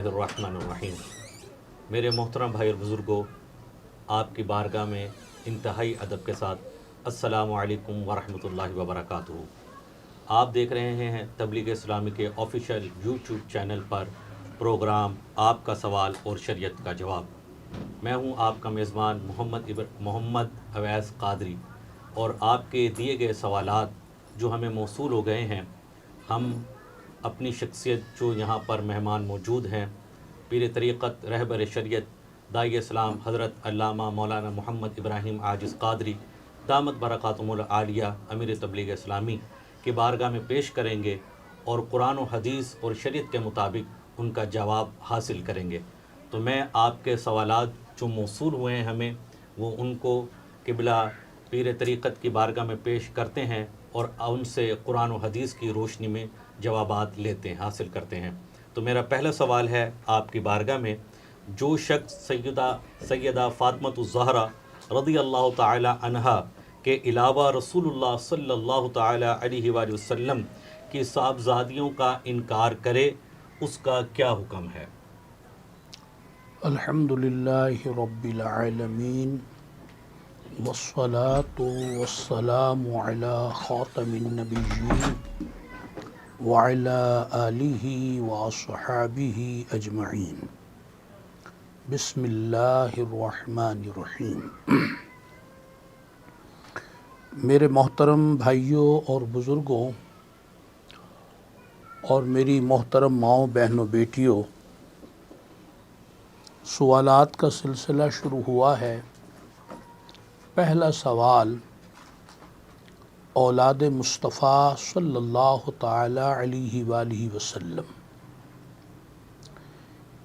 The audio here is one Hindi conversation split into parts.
बिस्मिल्लाहिर्रहमानिर्रहीम। मेरे मोहतरम भाई और बुज़ुर्गों, आपकी बारगाह में इंतहाई अदब के साथ अस्सलामु अलैकुम वरहमतुल्लाहि वबरकातुहू। आप देख रहे हैं तबलीग इस्लामी के ऑफिशियल यूट्यूब चैनल पर प्रोग्राम आपका सवाल और शरीयत का जवाब। मैं हूं आपका मेज़बान मोहम्मद अवैस क़ादरी, और आपके दिए गए सवालात जो हमें मौसूल हो गए हैं, हम अपनी शख्सियत जो यहाँ पर मेहमान मौजूद हैं, पीर तरीक़त रहबर शरीयत दाई इस्लाम हज़रत अल्लामा मौलाना मोहम्मद इब्राहिम आजिज़ क़ादरी दामत बरक़ातुहुल आलिया अमीर तबलीग इस्लामी की बारगाह में पेश करेंगे और कुरान व हदीस और शरीयत के मुताबिक उनका जवाब हासिल करेंगे। तो मैं आपके सवालात जो मौसूल हुए हैं हमें, वो उनको क़िबला पीर तरीक़त की बारगाह में पेश करते हैं और उनसे कुरान व हदीस की रोशनी में जवाबात लेते हैं, हासिल करते हैं। तो मेरा पहला सवाल है आपकी बारगाह में, जो शख्स सैयदा फ़ातिमतुज़ ज़हरा रज़ी अल्लाह ताला अन्हा के अलावा रसूलुल्लाह सल्लल्लाहु ताला अलैहि वसल्लम की साहबजादियों का इनकार करे, उसका क्या हुक्म है? अल्हम्दुलिल्लाहि रब्बिल आलमीन वस्सलातु वस्सलामु अला खातमिन नबिय्यीन व अला आलिहि व अस्हाबिहि अजमईन। बिस्मिल्लाहिर रहमानिर रहीम। मेरे मोहतरम भाइयों और बुज़ुर्गों और मेरी मोहतरम माओ बहनों बेटियों, सवालात का सिलसिला शुरू हुआ है। पहला सवाल औलाद मुस्तफ़ा सल्लल्लाहु ताला अलैहि वालिहि वसल्लम,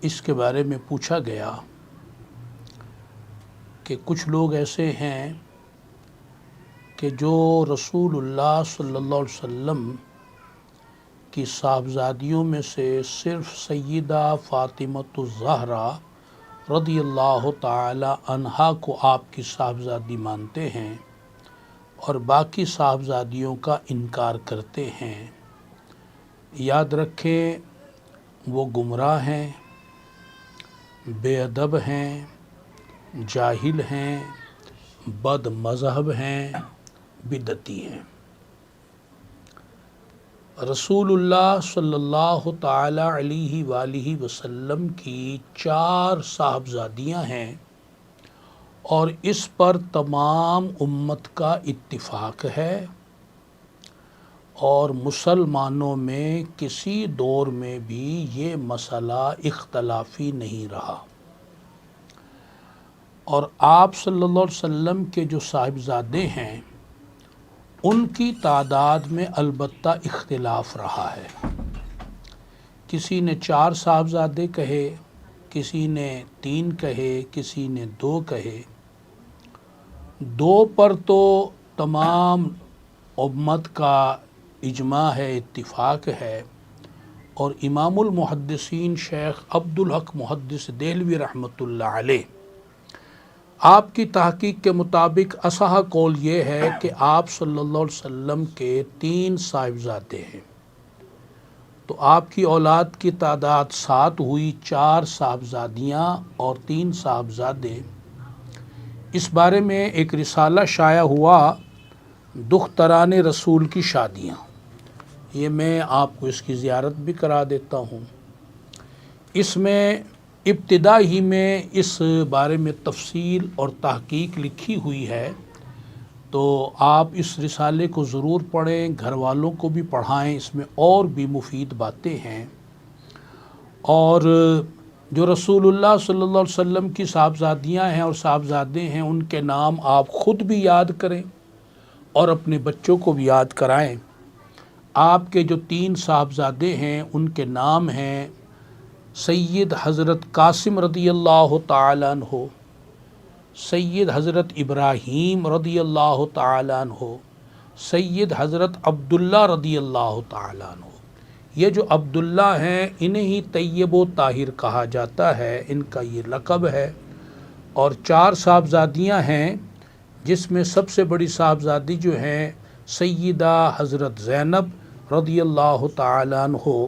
इसके बारे में पूछा गया कि कुछ लोग ऐसे हैं कि जो रसूलुल्लाह सल्लल्लाहु अलैहि वसल्लम की साहबजादियों में से सिर्फ़ सैयदा फ़ातिमतुज़ ज़हरा रज़ियल्लाहु ताला अन्हा को आपकी साहबजादी मानते हैं और बाकी साहबजादियों का इनकार करते हैं। याद रखें, वो गुमराह हैं, बेअदब हैं, जाहिल हैं, बद मज़हब हैं, बिदती हैं। रसूलुल्लाह सल्लल्लाहु ताला अलैहि वालिहि वसल्लम की 4 साहबजादियाँ हैं और इस पर तमाम उम्मत का इत्तिफाक है और मुसलमानों में किसी दौर में भी ये मसला इख्तलाफी नहीं रहा। और आप सल्लल्लाहु अलैहि वसल्लम के जो साहिबजादे हैं, उनकी तादाद में अलबत्ता इख्तिलाफ रहा है। किसी ने 4 साहबजादे कहे, किसी ने 3 कहे, किसी ने 2 कहे। 2 पर तो तमाम उम्मत का इजमा है, इत्तिफाक है। और इमामुल मुहद्दिसीन शेख अब्दुल हक मुहद्दिस देहलवी रहमतुल्लाह अलैह, आपकी तहकीक के मुताबिक असह कौल ये है कि आप सल्लल्लाहु अलैहि वसल्लम के 3 साहिबजादे हैं। तो आपकी औलाद की तादाद 7 हुई, 4 साहबजादियाँ और 3 साहबजादे। इस बारे में एक रिसाला शाया हुआ, दुख्तरान रसूल की शादियाँ। ये मैं आपको इसकी ज़ियारत भी करा देता हूँ। इसमें इब्तिदा ही में इस बारे में तफसील और तहकीक लिखी हुई है, तो आप इस रिसाले को ज़रूर पढ़ें, घर वालों को भी पढ़ाएं। इसमें और भी मुफीद बातें हैं। और जो रसूलुल्लाह सल्लल्लाहु अलैहि वसल्लम की साहबजादियाँ हैं और साहबजादे हैं, उनके नाम आप ख़ुद भी याद करें और अपने बच्चों को भी याद कराएं। आपके जो 3 साहबजादे हैं, उनके नाम हैं सैयद हज़रत कासिम रज़ियल्लाहु ताला अन्हु, सैयद हज़रत इब्राहीम रज़ियल्लाहु ताला अन्हु, सैयद हज़रत अब्दुल्ला रज़ियल्लाहु ताला अन्हु। ये जो अब्दुल्ला हैं, इन्हें ही तैयब व ताहिर कहा जाता है, इनका ये लक़ब है। और 4 साहबजादियाँ हैं, जिसमें सबसे बड़ी साहबजादी जो हैं सैयदा हज़रत ज़ैनब रज़ियल्लाहु ताला अन्हु,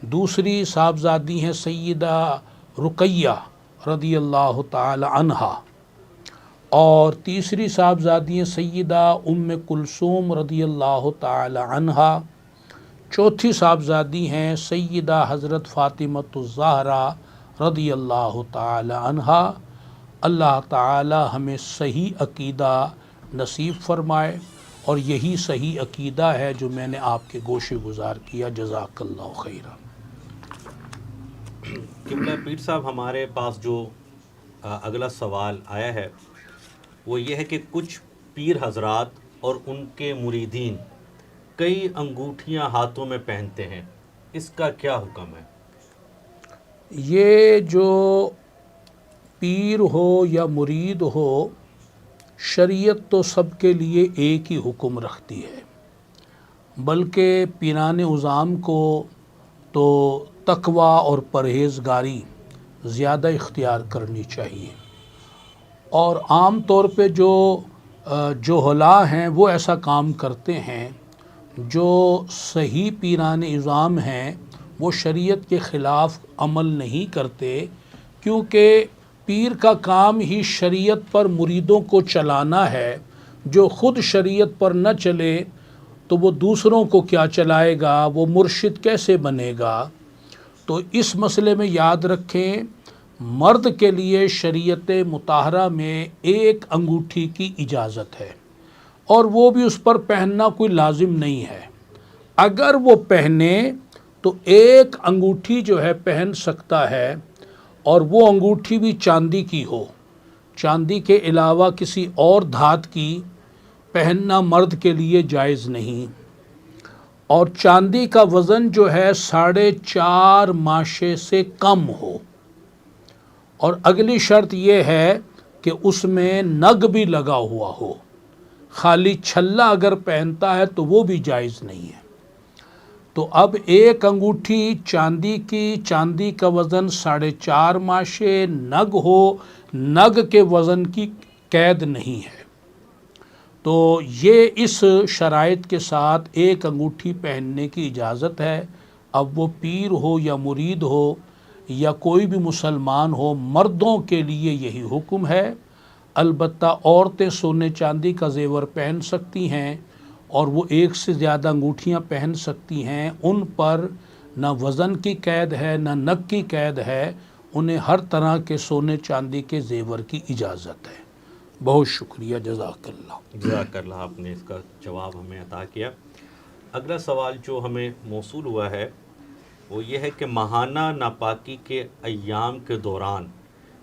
दूसरी साहबजादी हैं सैयदा रुकैया रदी अल्लाह ताला अन्हा, और तीसरी साहबजादी हैं सैयदा उम्म कुलसूम रदी अल्लाह ताला अन्हा। चौथी साहबजादी हैं सैयदा हज़रत फ़ातिमतुज़ ज़हरा रदी अल्लाह ताला अन्हा। अल्लाह ताला हमें सही अक़ीदा नसीब फ़रमाए, और यही सही अक़ीदा है जो मैंने आपके गोशे गुज़ार किया। जज़ाकल्लाहु खैरा। किबला पीर साहब, हमारे पास जो अगला सवाल आया है वो ये है कि कुछ पीर हजरात और उनके मुरीदीन कई अंगूठियां हाथों में पहनते हैं, इसका क्या हुक्म है? ये जो पीर हो या मुरीद हो, शरीयत तो सबके लिए एक ही हुक्म रखती है, बल्कि पीरान उज़ाम को तो तकवा और परहेज़गारी ज़्यादा इख्तियार करनी चाहिए। और आम तौर पे जो जोहला हैं वो ऐसा काम करते हैं। जो सही पीरान इज़ाम हैं वो शरीयत के ख़िलाफ़ अमल नहीं करते, क्योंकि पीर का काम ही शरीयत पर मुरीदों को चलाना है। जो ख़ुद शरीयत पर न चले तो वो दूसरों को क्या चलाएगा, वो मुर्शिद कैसे बनेगा। तो इस मसले में याद रखें, मर्द के लिए शरीयत मुताहरा में एक अंगूठी की इजाज़त है, और वो भी उस पर पहनना कोई लाजिम नहीं है। अगर वो पहने तो एक अंगूठी जो है पहन सकता है, और वो अंगूठी भी चांदी की हो। चांदी के अलावा किसी और धात की पहनना मर्द के लिए जायज़ नहीं। और चांदी का वज़न जो है 4.5 माशे से कम हो। और अगली शर्त ये है कि उसमें नग भी लगा हुआ हो। खाली छल्ला अगर पहनता है तो वो भी जायज़ नहीं है। तो अब एक अंगूठी चांदी की, चांदी का वज़न 4.5 माशे, नग हो, नग के वज़न की कैद नहीं है। तो ये इस शराइत के साथ एक अंगूठी पहनने की इजाज़त है। अब वो पीर हो या मुरीद हो या कोई भी मुसलमान हो, मर्दों के लिए यही हुक्म है। अलबत्ता औरतें सोने चांदी का जेवर पहन सकती हैं, और वो एक से ज़्यादा अंगूठियाँ पहन सकती हैं। उन पर न वज़न की कैद है न नग की कैद है। उन्हें हर तरह के सोने चांदी के जेवर की इजाज़त है। बहुत शुक्रिया। जज़ाकल्लाह, आपने इसका जवाब हमें अता किया। अगला सवाल जो हमें मौसूल हुआ है वो ये है कि माहाना नापाकी के अय्याम के दौरान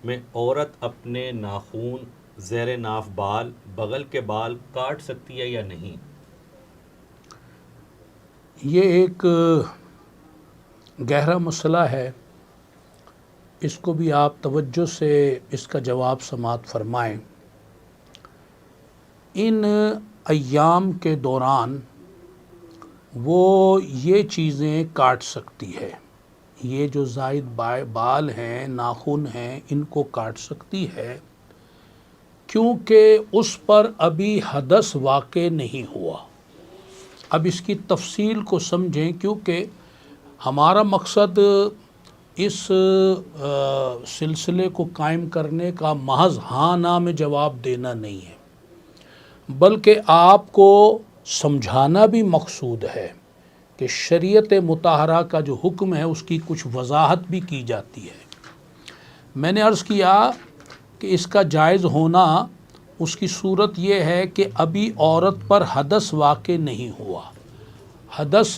में औरत अपने नाखून, ज़ेर नाफ बाल, बगल के बाल काट सकती है या नहीं? ये एक गहरा मसला है। इसको भी आप तवज्जो से इसका जवाब समाअत फरमाएं। इन अय्याम के दौरान वो ये चीज़ें काट सकती है। ये जो ज़ायद बाल हैं, नाखून हैं, इनको काट सकती है, क्योंकि उस पर अभी हदस वाक़े नहीं हुआ। अब इसकी तफसील को समझें, क्योंकि हमारा मकसद इस सिलसिले को कायम करने का महज हाँ ना में जवाब देना नहीं है, बल्कि आपको समझाना भी मकसूद है कि शरीयत मुताहरा का जो हुक्म है उसकी कुछ वजाहत भी की जाती है। मैंने अर्ज़ किया कि इसका जायज़ होना उसकी सूरत ये है कि अभी औरत पर हदस वाक़े नहीं हुआ। हदस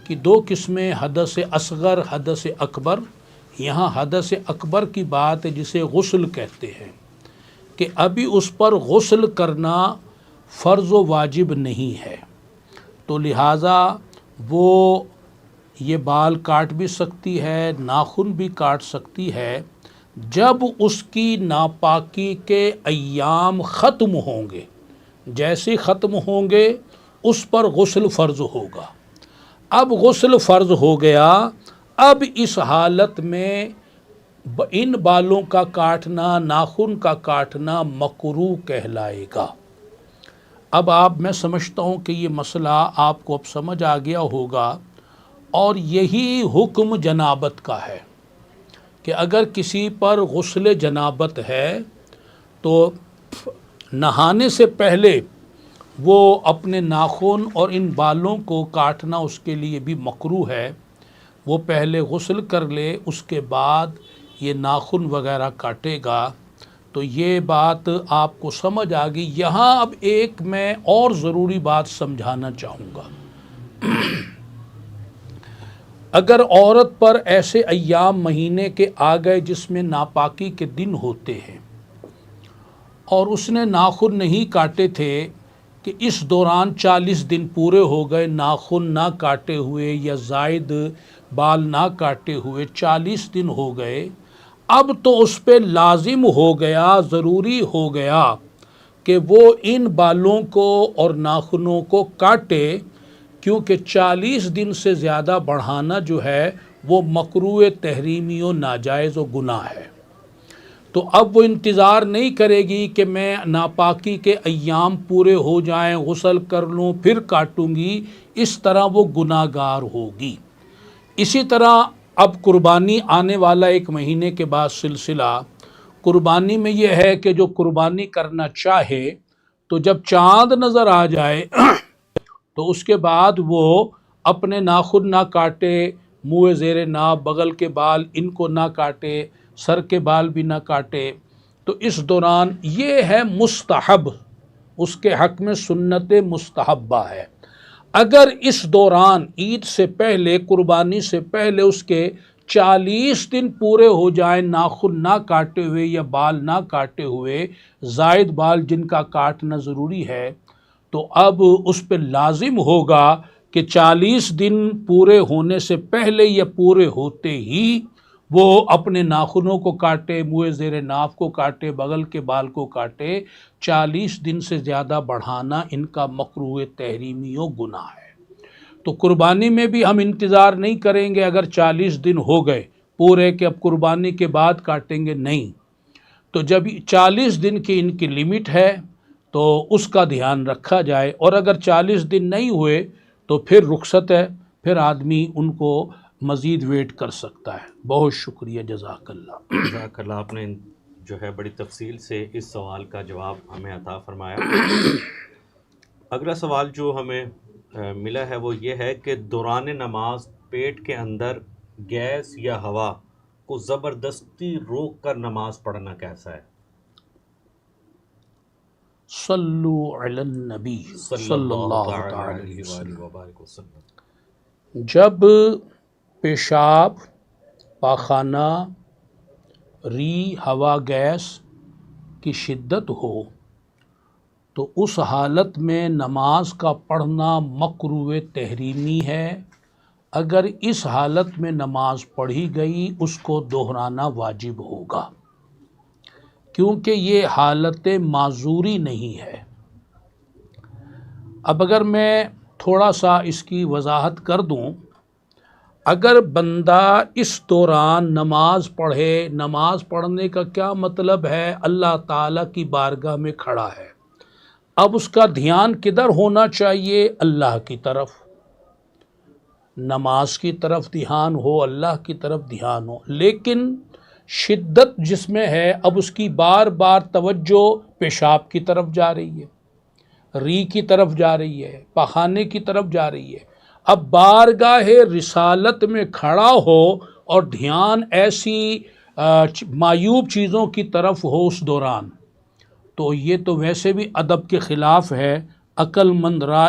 की दो किस्में, हदस असग़र, हदस अकबर। यहाँ हदस अकबर की बात है जिसे गुस्ल कहते हैं, कि अभी उस पर गुस्ल करना फ़र्ज़ व वाजिब नहीं है। तो लिहाजा वो ये बाल काट भी सकती है, नाखून भी काट सकती है, जब उसकी नापाकी के अय्याम ख़त्म होंगे। जैसे ख़त्म होंगे उस पर गुस्ल फ़र्ज़ होगा। अब गुस्ल फ़र्ज़ हो गया, अब इस हालत में इन बालों का काटना, नाखून का काटना मकरूह कहलाएगा। अब मैं समझता हूँ कि ये मसला आपको अब समझ आ गया होगा, और यही हुक्म जनाबत का है कि अगर किसी पर गुस्ल जनाबत है तो नहाने से पहले वो अपने नाखून और इन बालों को काटना उसके लिए भी मकरूह है। वो पहले गुस्ल कर ले, उसके बाद ये नाखून वगैरह काटेगा। तो ये बात आपको समझ आ गई। यहाँ अब एक मैं और ज़रूरी बात समझाना चाहूँगा। अगर औरत पर ऐसे अय्याम महीने के आ गए जिसमें नापाकी के दिन होते हैं और उसने नाखून नहीं काटे थे कि इस दौरान 40 दिन पूरे हो गए नाखून ना काटे हुए या जायद बाल ना काटे हुए 40 दिन हो गए, अब तो उस पर लाजिम हो गया, ज़रूरी हो गया कि वो इन बालों को और नाखूनों को काटे, क्योंकि 40 दिन से ज़्यादा बढ़ाना जो है वो मकरूह तहरीमी और नाजायज़ व गुनाह है। तो अब वो इंतज़ार नहीं करेगी कि मैं नापाकी के अय्याम पूरे हो जाएं, गुस्ल कर लूँ फिर काटूँगी, इस तरह वो गुनाहगार होगी। इसी तरह अब कुर्बानी आने वाला एक महीने के बाद सिलसिला कुर्बानी में ये है कि जो कुर्बानी करना चाहे तो जब चाँद नज़र आ जाए तो उसके बाद वो अपने नाखून ना काटे, मुँह ज़ेरे नाब, बगल के बाल इनको ना काटे, सर के बाल भी ना काटे। तो इस दौरान ये है मुस्तहब, उसके हक़ में सुन्नत मुस्तहब्बा है। अगर इस दौरान ईद से पहले, कुर्बानी से पहले उसके 40 दिन पूरे हो जाए नाखून ना काटे हुए या बाल ना काटे हुए, जायद बाल जिनका काटना ज़रूरी है, तो अब उस पर लाजिम होगा कि 40 दिन पूरे होने से पहले या पूरे होते ही वो अपने नाखूनों को काटे, मुँह ज़ेरे नाफ को काटे, बगल के बाल को काटे। 40 दिन से ज़्यादा बढ़ाना इनका मकरूह तहरीमी व गुनाह है। तो कुर्बानी में भी हम इंतज़ार नहीं करेंगे अगर 40 दिन हो गए पूरे के अब कुर्बानी के बाद काटेंगे, नहीं। तो जब 40 दिन की इनकी लिमिट है तो उसका ध्यान रखा जाए, और अगर 40 दिन नहीं हुए तो फिर रुखसत है, फिर आदमी उनको मज़ीद वेट कर सकता है। बहुत शुक्रिया, जज़ाकल्लाह। जज़ाकल्लाह, आपने जो है बड़ी तफसील से इस सवाल का जवाब हमें अता फरमाया। अगला सवाल जो हमें मिला है वो ये है कि दौरान नमाज पेट के अंदर गैस या हवा को ज़बरदस्ती रोक कर नमाज पढ़ना कैसा है? सल्लु अलन नबी सल्लल्लाहु अलैहि वसल्लम। जब पेशाब, पाखाना, री, हवा, गैस की शिद्दत हो तो उस हालत में नमाज का पढ़ना मकरूह तहरीमी है। अगर इस हालत में नमाज पढ़ी गई उसको दोहराना वाजिब होगा, क्योंकि ये हालत माजूरी नहीं है। अब अगर मैं थोड़ा सा इसकी वजाहत कर दूं, अगर बंदा इस दौरान नमाज पढ़े, नमाज पढ़ने का क्या मतलब है, अल्लाह ताला की बारगाह में खड़ा है, अब उसका ध्यान किधर होना चाहिए? अल्लाह की तरफ, नमाज की तरफ ध्यान हो, अल्लाह की तरफ ध्यान हो। लेकिन शिद्दत जिसमें है, अब उसकी बार बार तवज्जो पेशाब की तरफ जा रही है, री की तरफ जा रही है, पखाने की तरफ जा रही है। अब बारगाहे रिसालत में खड़ा हो और ध्यान ऐसी मायूब चीज़ों की तरफ हो उस दौरान, तो ये तो वैसे भी अदब के ख़िलाफ़ है। अक्लमंद रा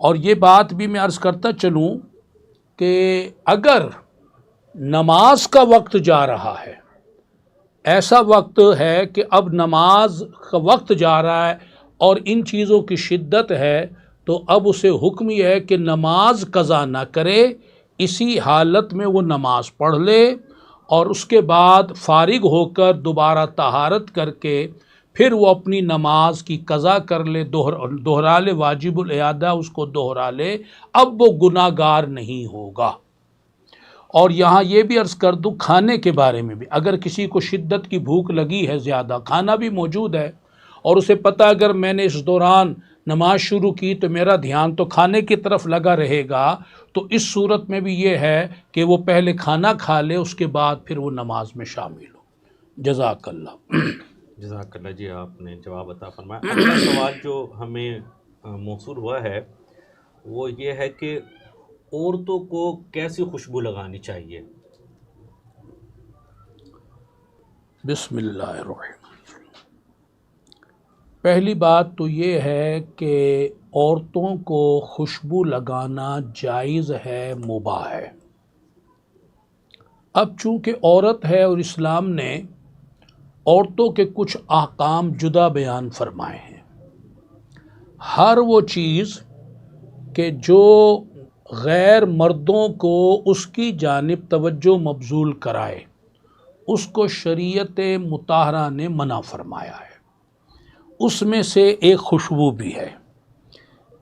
और ये बात भी मैं अर्ज़ करता चलूँ कि अगर नमाज का वक्त जा रहा है, ऐसा वक्त है कि अब नमाज का वक्त जा रहा है और इन चीज़ों की शिद्दत है, तो अब उसे हुक्म यह है कि नमाज कज़ा ना करे, इसी हालत में वो नमाज पढ़ ले और उसके बाद फारिग होकर दोबारा तहारत करके फिर वो अपनी नमाज की कज़ा कर ले, दोहरा ले, वाजिबुल इयादा उसको दोहरा ले। अब वो गुनाहगार नहीं होगा। और यहाँ ये भी अर्ज़ कर दूँ, खाने के बारे में भी, अगर किसी को शिद्दत की भूख लगी है, ज़्यादा खाना भी मौजूद है और उसे पता अगर मैंने इस दौरान नमाज शुरू की तो मेरा ध्यान तो खाने की तरफ लगा रहेगा, तो इस सूरत में भी ये है कि वो पहले खाना खा ले, उसके बाद फिर वो नमाज में शामिल हो। जज़ाकल्लाह। जज़ाकल्लाह जी, आपने जवाब अता फरमाया। अगला सवाल जो हमें मौसूल हुआ है वो ये है कि औरतों को कैसी खुशबू लगानी चाहिए? बिस्मिल्लाहिर्रहमानिर्रहीम। पहली बात तो ये है कि औरतों को खुशबू लगाना जायज़ है, मुबाह है। अब चूँकि औरत है और इस्लाम ने औरतों के कुछ अहकाम जुदा बयान फरमाए हैं। हर वो चीज़ कि जो गैर मर्दों को उसकी जानिब तवज्जो मबजूल कराए, उसको शरीयत मुताहरा ने मना फरमाया है। उसमें से एक खुशबू भी है।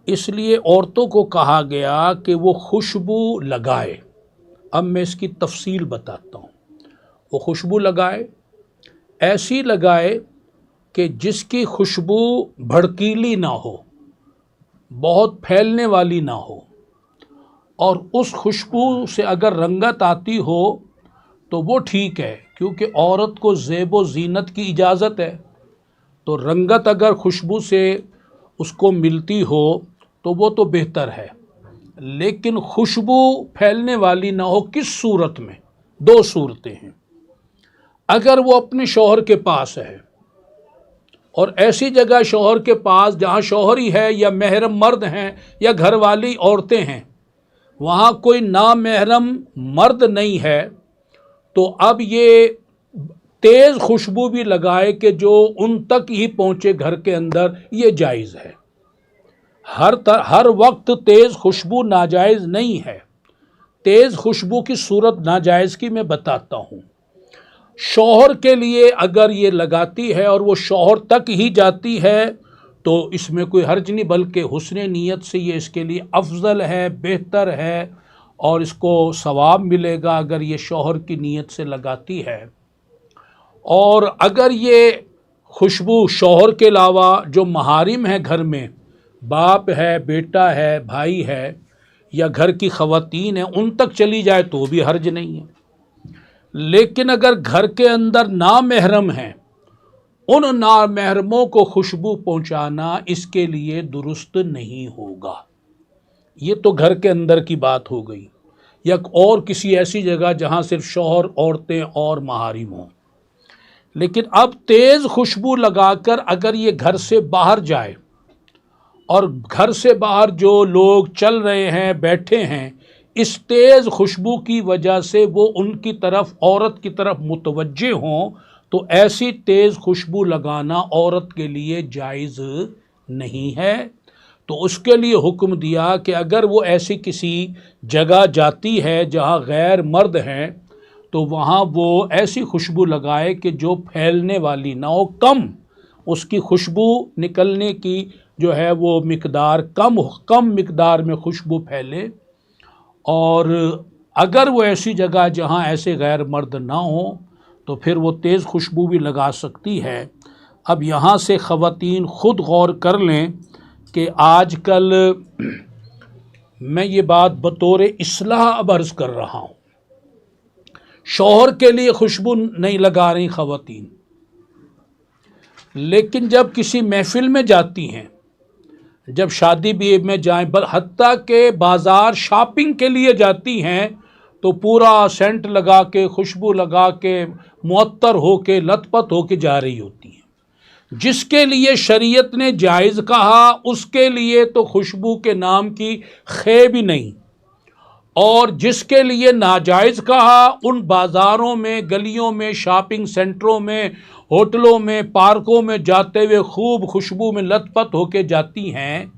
इसलिए औरतों को कहा गया कि वो खुशबू लगाए। अब मैं इसकी तफसील बताता हूँ। वो खुशबू लगाए, ऐसी लगाए कि जिसकी खुशबू भड़कीली ना हो, बहुत फैलने वाली ना हो, और उस खुशबू से अगर रंगत आती हो तो वो ठीक है, क्योंकि औरत को ज़ेब ज़ीनत की इजाज़त है। तो रंगत अगर खुशबू से उसको मिलती हो तो वो तो बेहतर है, लेकिन खुशबू फैलने वाली ना हो। किस सूरत में? दो सूरतें हैं। अगर वो अपने शौहर के पास है और ऐसी जगह शौहर के पास जहाँ शौहर ही है या महरम मर्द हैं या घर वाली औरतें हैं, वहाँ कोई नामहरम मर्द नहीं है, तो अब ये तेज़ खुशबू भी लगाए कि जो उन तक ही पहुँचे घर के अंदर, ये जायज़ है। हर वक्त तेज़ खुशबू नाजायज़ नहीं है। तेज़ खुशबू की सूरत नाजायज़ की मैं बताता हूँ। शौहर के लिए अगर ये लगाती है और वो शौहर तक ही जाती है तो इसमें कोई हर्ज नहीं, बल्कि हुस्ने नीयत से ये इसके लिए अफजल है, बेहतर है, और इसको सवाब मिलेगा अगर ये शौहर की नीयत से लगाती है। और अगर ये खुशबू शौहर के अलावा जो महारिम है घर में, बाप है, बेटा है, भाई है या घर की ख़वातीन है, उन तक चली जाए तो भी हर्ज नहीं है। लेकिन अगर घर के अंदर नामहरम हैं, उन नामहरमों को खुशबू पहुंचाना इसके लिए दुरुस्त नहीं होगा। ये तो घर के अंदर की बात हो गई, या और किसी ऐसी जगह जहां सिर्फ शौहर, औरतें और महारिम हों। लेकिन अब तेज़ खुशबू लगाकर अगर ये घर से बाहर जाए और घर से बाहर जो लोग चल रहे हैं, बैठे हैं, इस तेज़ खुशबू की वजह से वो उनकी तरफ, औरत की तरफ मुतवज्जे हों, तो ऐसी तेज़ खुशबू लगाना औरत के लिए जायज़ नहीं है। तो उसके लिए हुक्म दिया कि अगर वो ऐसी किसी जगह जाती है जहाँ गैर मर्द हैं, तो वहाँ वो ऐसी खुशबू लगाए कि जो फैलने वाली ना हो, कम उसकी खुशबू निकलने की जो है वो मिकदार कम मिकदार में खुशबू फैले। और अगर वो ऐसी जगह जहाँ ऐसे गैर मर्द ना हो तो फिर वो तेज़ खुशबू भी लगा सकती है। अब यहाँ से ख़वातीन ख़ुद गौर कर लें कि आजकल मैं ये बात बतौर इस्लाह अब अर्ज़ कर रहा हूँ, शौहर के लिए खुशबू नहीं लगा रही ख़वातीन, लेकिन जब किसी महफिल में जाती हैं, जब शादी ब्याह में जाएं, हत्ता के बाज़ार शॉपिंग के लिए जाती हैं, तो पूरा सेंट लगा के, खुशबू लगा के, मुअत्तर हो के, लथपथ हो के जा रही होती हैं। जिसके लिए शरीयत ने जायज़ कहा, उसके लिए तो खुशबू के नाम की खे भी नहीं, और जिसके लिए नाजायज़ कहा, उन बाज़ारों में, गलियों में, शॉपिंग सेंटरों में, होटलों में, पार्कों में जाते हुए खूब खुशबू में लथपथ होके जाती हैं,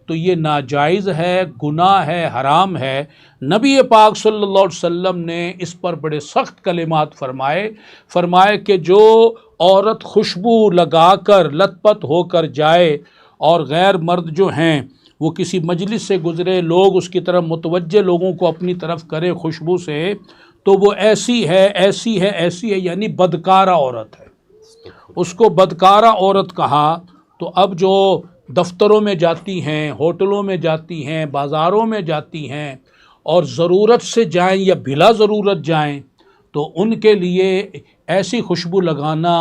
तो ये नाजायज़ है, गुनाह है, हराम है। नबी पाक सल्लल्लाहु अलैहि वसल्लम ने इस पर बड़े सख्त कलिमात फरमाए कि जो औरत खुशबू लगाकर लथपथ होकर जाए और गैर मर्द जो हैं वो किसी मजलिस से गुज़रे, लोग उसकी तरफ मुतवज्जे लोगों को अपनी तरफ करे खुशबू से, तो वो ऐसी है, यानी बदकारा औरत है। उसको बदकारा औरत कहा। तो अब जो दफ्तरों में जाती हैं, होटलों में जाती हैं, बाज़ारों में जाती हैं और ज़रूरत से जाएं या बिला ज़रूरत जाएं, तो उनके लिए ऐसी खुशबू लगाना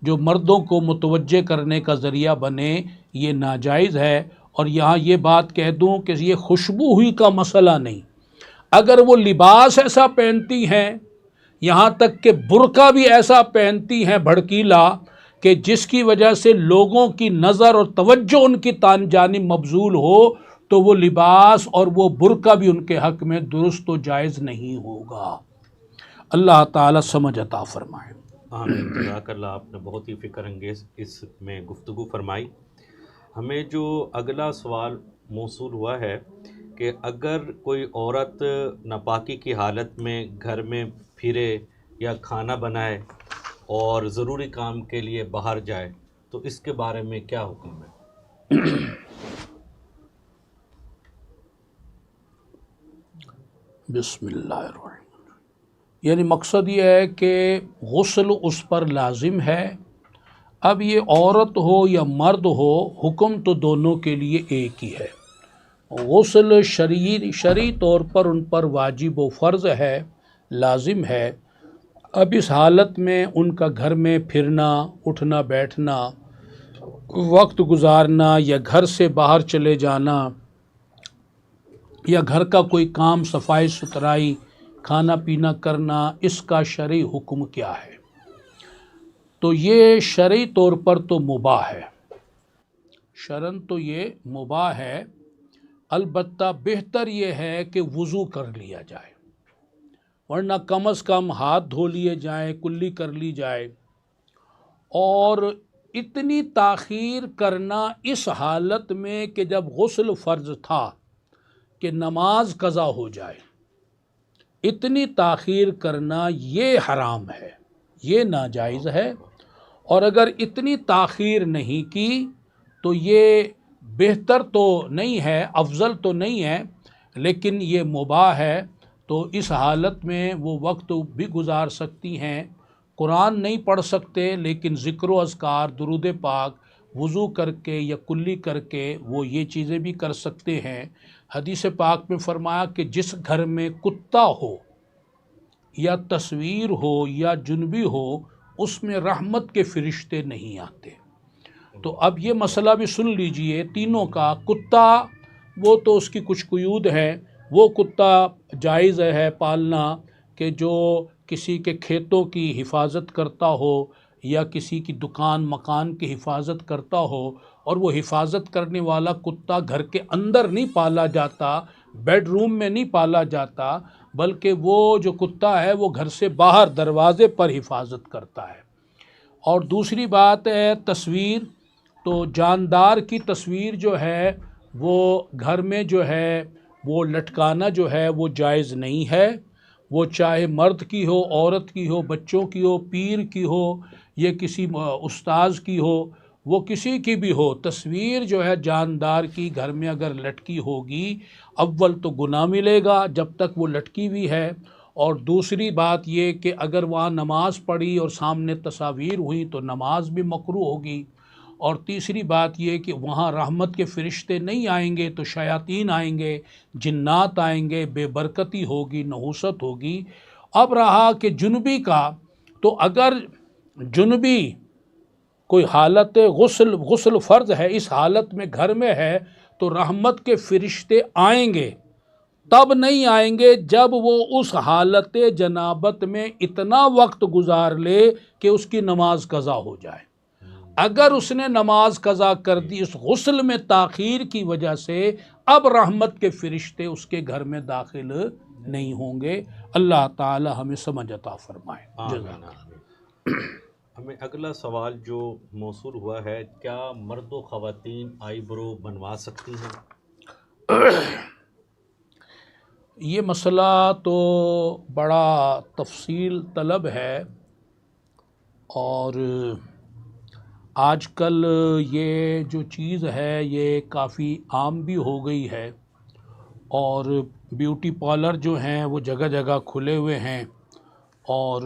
जो मर्दों को मुतवज्जे करने का ज़रिया बने, ये नाजायज़ है। और यहाँ ये बात कह दूँ कि ये खुशबू हुई का मसला नहीं, अगर वो लिबास ऐसा पहनती हैं, यहाँ तक कि बुर्का भी ऐसा पहनती हैं भड़कीला, कि जिसकी वजह से लोगों की नज़र और तवज्जो उनकी जानिब मबजूल हो, तो वो लिबास और वो बुर्का भी उनके हक़ में दुरुस्त व जायज़ नहीं होगा। अल्लाह ताला समझ अता फरमाए। आमीन। जज़ाकल्लाह, आपने बहुत ही फ़िक्र अंगेज़ इसमें गुफ्तगू फरमाई। हमें जो अगला सवाल मौसूल हुआ है कि अगर कोई औरत नापाकी की हालत में घर में फिरे या खाना बनाए और ज़रूरी काम के लिए बाहर जाए, तो इसके बारे में क्या हुक्म है? बिस्मिल्लाहिर्रहमानिर्रहीम। यानी मकसद ये है कि गुस्ल उस पर लाजिम है। अब ये औरत हो या मर्द हो, हुक्म तो दोनों के लिए एक ही है। गुस्ल शरई तौर पर उन पर वाजिब व फ़र्ज़ है, लाजिम है। अब इस हालत में उनका घर में फिरना, उठना बैठना, वक्त गुजारना या घर से बाहर चले जाना या घर का कोई काम, सफाई सुथराई, खाना पीना करना, इसका शरई हुक्म क्या है? तो ये शरई तौर पर तो मुबाह है, शरन तो ये मुबाह है। अलबत्ता बेहतर ये है कि वज़ू कर लिया जाए, वरना कम अज़ कम हाथ धो लिए जाएँ, कुल्ली कर ली जाए। और इतनी ताख़ीर करना इस हालत में कि जब गुस्ल फ़र्ज़ था कि नमाज कज़ा हो जाए, इतनी ताख़ीर करना ये हराम है, ये नाजायज़ है। और अगर इतनी ताख़ीर नहीं की तो ये बेहतर तो नहीं है, अफजल तो नहीं है, लेकिन ये मुबाह है। तो इस हालत में वो वक्त भी गुजार सकती हैं, कुरान नहीं पढ़ सकते, लेकिन ज़िक्र व अज़कार, दुरूद पाक, वज़ू करके या कुल्ली करके वो ये चीज़ें भी कर सकते हैं। हदीस पाक में फ़रमाया कि जिस घर में कुत्ता हो या तस्वीर हो या जुनबी हो, उसमें रहमत के फ़रिश्ते नहीं आते। तो अब ये मसला भी सुन लीजिए तीनों का। कुत्ता वो तो उसकी कुछ कुयूद है, वो कुत्ता जायज़ है पालना कि जो किसी के खेतों की हिफाजत करता हो या किसी की दुकान मकान की हिफाजत करता हो, और वो हिफाजत करने वाला कुत्ता घर के अंदर नहीं पाला जाता, बेडरूम में नहीं पाला जाता, बल्कि वो जो कुत्ता है वो घर से बाहर दरवाज़े पर हिफाजत करता है। और दूसरी बात है तस्वीर, तो जानदार की तस्वीर जो है वो घर में जो है वो लटकाना जो है वो जायज़ नहीं है। वो चाहे मर्द की हो, औरत की हो, बच्चों की हो, पीर की हो, ये किसी उस्ताद की हो, वो किसी की भी हो, तस्वीर जो है जानदार की घर में अगर लटकी होगी, अव्वल तो गुनाह मिलेगा जब तक वो लटकी हुई है। और दूसरी बात ये कि अगर वहाँ नमाज पढ़ी और सामने तस्वीर हुई तो नमाज भी मकरूह होगी। और तीसरी बात ये कि वहाँ रहमत के फ़रिश्ते नहीं आएंगे, तो शयातीन आएंगे, जिन्नात आएंगे, बेबरकती होगी, नहूसत होगी। अब रहा कि जुनबी का, तो अगर जुनबी कोई हालत गुस्ल फ़र्ज़ है, इस हालत में घर में है, तो रहमत के फ़रिश्ते आएंगे, तब नहीं आएंगे जब वो उस हालत जनाबत में इतना वक्त गुजार ले कि उसकी नमाज कज़ा हो जाए। अगर उसने नमाज कज़ा कर दी इस गुस्ल में ताख़ीर की वजह से, अब रहमत के फ़रिश्ते उसके घर में दाखिल नहीं होंगे। अल्लाह ताला हमें समझ अता फरमाए। हमें अगला सवाल जो मौसूल हुआ है, क्या मर्द व ख़वातीन आईब्रो बनवा सकती हैं? ये मसला तो बड़ा तफसील तलब है, और आजकल ये जो चीज़ है ये काफ़ी आम भी हो गई है, और ब्यूटी पार्लर जो हैं वो जगह जगह खुले हुए हैं, और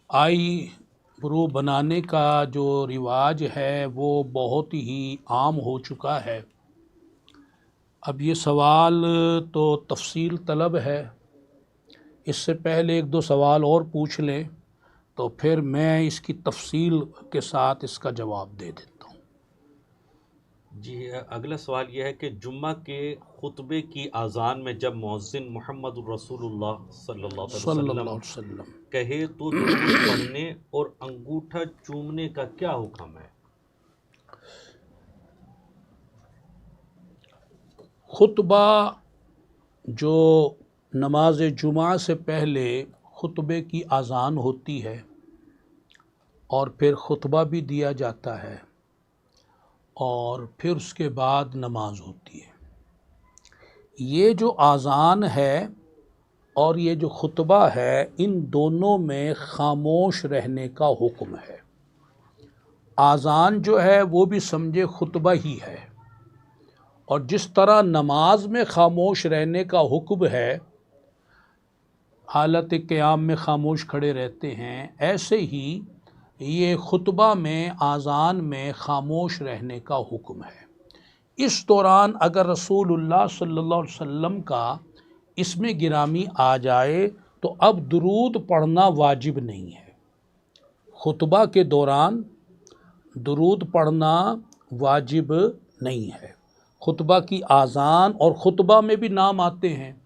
आई ब्रू बनाने का जो रिवाज है वो बहुत ही आम हो चुका है। अब ये सवाल तो तफसील तलब है, इससे पहले एक दो सवाल और पूछ लें तो फिर मैं इसकी तफसील के साथ इसका जवाब दे देता हूँ। जी, अगला सवाल यह है कि जुम्मा के खुतबे की अजान में जब मुअज्जिन मोहम्मद रसूलुल्लाह सल्लल्लाहु अलैहि सल्लल्लाहु वसल्लम अलैहि वसल्लम कहे तो दुरूद पढ़ने और अंगूठा चूमने का क्या हुक्म है? खुतबा जो नमाज जुमा से पहले खुतबे की अजान होती है और फिर खुतबा भी दिया जाता है और फिर उसके बाद नमाज होती है, ये जो अजान है और ये जो खुतबा है, इन दोनों में खामोश रहने का हुक्म है। अजान जो है वो भी समझे खुतबा ही है, और जिस तरह नमाज में खामोश रहने का हुक्म है, हालत क़याम में खामोश खड़े रहते हैं, ऐसे ही ये खुतबा में आज़ान में खामोश रहने का हुक्म है। इस दौरान अगर रसूलुल्लाह सल्लल्लाहु अलैहि वसल्लम का इसमें गिरामी आ जाए तो अब दुरूद पढ़ना वाजिब नहीं है। खुतबा के दौरान दुरूद पढ़ना वाजिब नहीं है। खुतबा की आज़ान और खुतबा में भी नाम आते हैं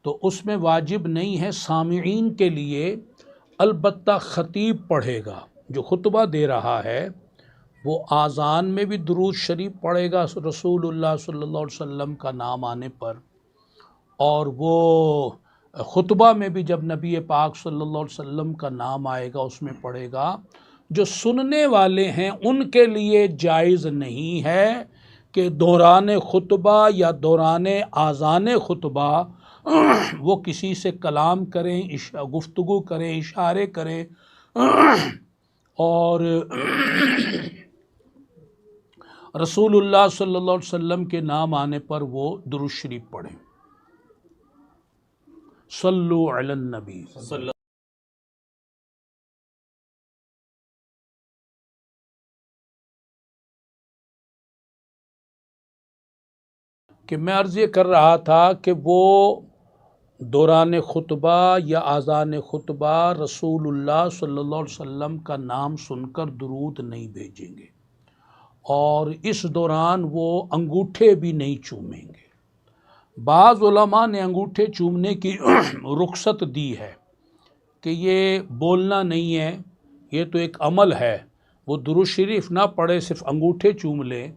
तो उसमें वाजिब नहीं है सामिईन के लिए, अलबत्ता ख़तीब पढ़ेगा। जो खुतबा दे रहा है वो आज़ान में भी दुरूद शरीफ पढ़ेगा रसूलुल्लाह सल्लल्लाहु अलैहि वसल्लम का नाम आने पर, और वो खुतबा में भी जब नबी पाक सल्लल्लाहु अलैहि वसल्लम का नाम आएगा उसमें पढ़ेगा। जो सुनने वाले हैं उनके लिए जायज़ नहीं है कि दौरान खुतबा या दौरान आज़ान खुतबा वो किसी से कलाम करें, गुफ्तगू करें, इशारे करें और रसूलुल्लाह सल्लल्लाहु अलैहि वसल्लम के नाम आने पर वो दुरूद शरीफ पढ़ें। सल्लु अलन नबी। कि मैं अर्ज़ ये कर रहा था कि वो दौरान खुतबा या आज़ान खुतबा रसूलुल्लाह सल्लल्लाहु अलैहि वसल्लम का नाम सुनकर दुरूद नहीं भेजेंगे और इस दौरान वो अंगूठे भी नहीं चूमेंगे। बाज़ उलमा ने अंगूठे चूमने की रुख्सत दी है कि ये बोलना नहीं है, ये तो एक अमल है, वो दुरूद शरीफ ना पढ़े, सिर्फ अंगूठे चूम ले।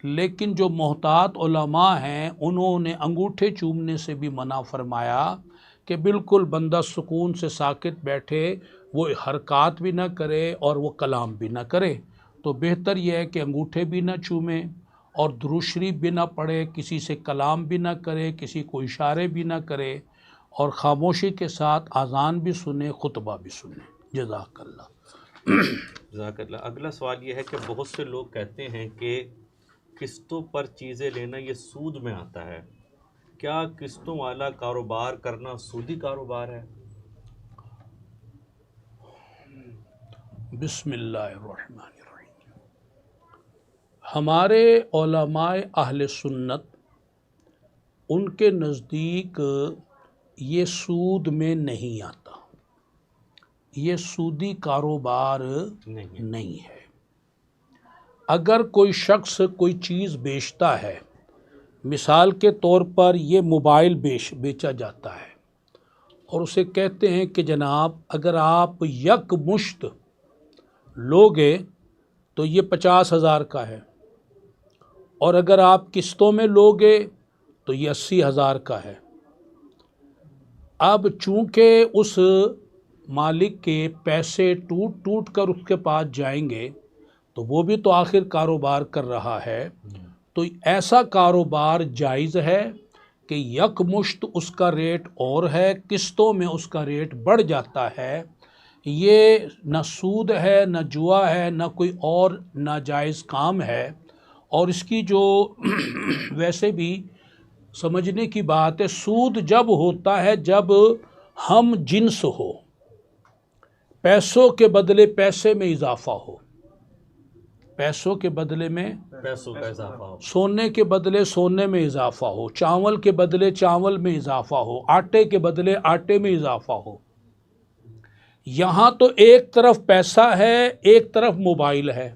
लेकिन जो मोहतात उलमा हैं उन्होंने अंगूठे चूमने से भी मना फरमाया कि बिल्कुल बंदा सुकून से साकित बैठे, वो हरकत भी ना करे और वो कलाम भी ना करे। तो बेहतर यह है कि अंगूठे भी ना चूमे और दुरूद शरीफ भी ना पढ़े, किसी से कलाम भी ना करे, किसी को इशारे भी ना करे और ख़ामोशी के साथ आज़ान भी सुने, खुतबा भी सुने। जज़ाकल्लाह। जज़ाकल्लाह। अगला सवाल ये है कि बहुत से लोग कहते हैं कि किस्तों पर चीज़ें लेना ये सूद में आता है, क्या किस्तों वाला कारोबार करना सूदी कारोबार है? बिस्मिल्लाहिर्रहमानिर्रहीम। हमारे उलमाए अहले सुन्नत, उनके नज़दीक ये सूद में नहीं आता, ये सूदी कारोबार नहीं है। अगर कोई शख्स कोई चीज़ बेचता है, मिसाल के तौर पर ये मोबाइल बेचा जाता है और उसे कहते हैं कि जनाब अगर आप यक मुश्त लोगे तो ये 50,000 का है और अगर आप किस्तों में लोगे तो ये 80,000 का है। अब चूँकि उस मालिक के पैसे टूट टूट कर उसके पास जाएंगे तो वो भी तो आखिर कारोबार कर रहा है, तो ऐसा कारोबार जायज़ है कि यकमुश्त उसका रेट और है, किस्तों में उसका रेट बढ़ जाता है। ये न सूद है, न जुआ है, न कोई और नाजायज़ काम है। और इसकी जो वैसे भी समझने की बात है, सूद जब होता है जब हम जिन्स हो, पैसों के बदले पैसे में इजाफा हो, पैसों के बदले में पैसों का इजाफा हो, सोने के बदले सोने में इजाफा हो, चावल के बदले चावल में इजाफा हो, आटे के बदले आटे में इजाफा हो। यहाँ तो एक तरफ पैसा है, एक तरफ मोबाइल है,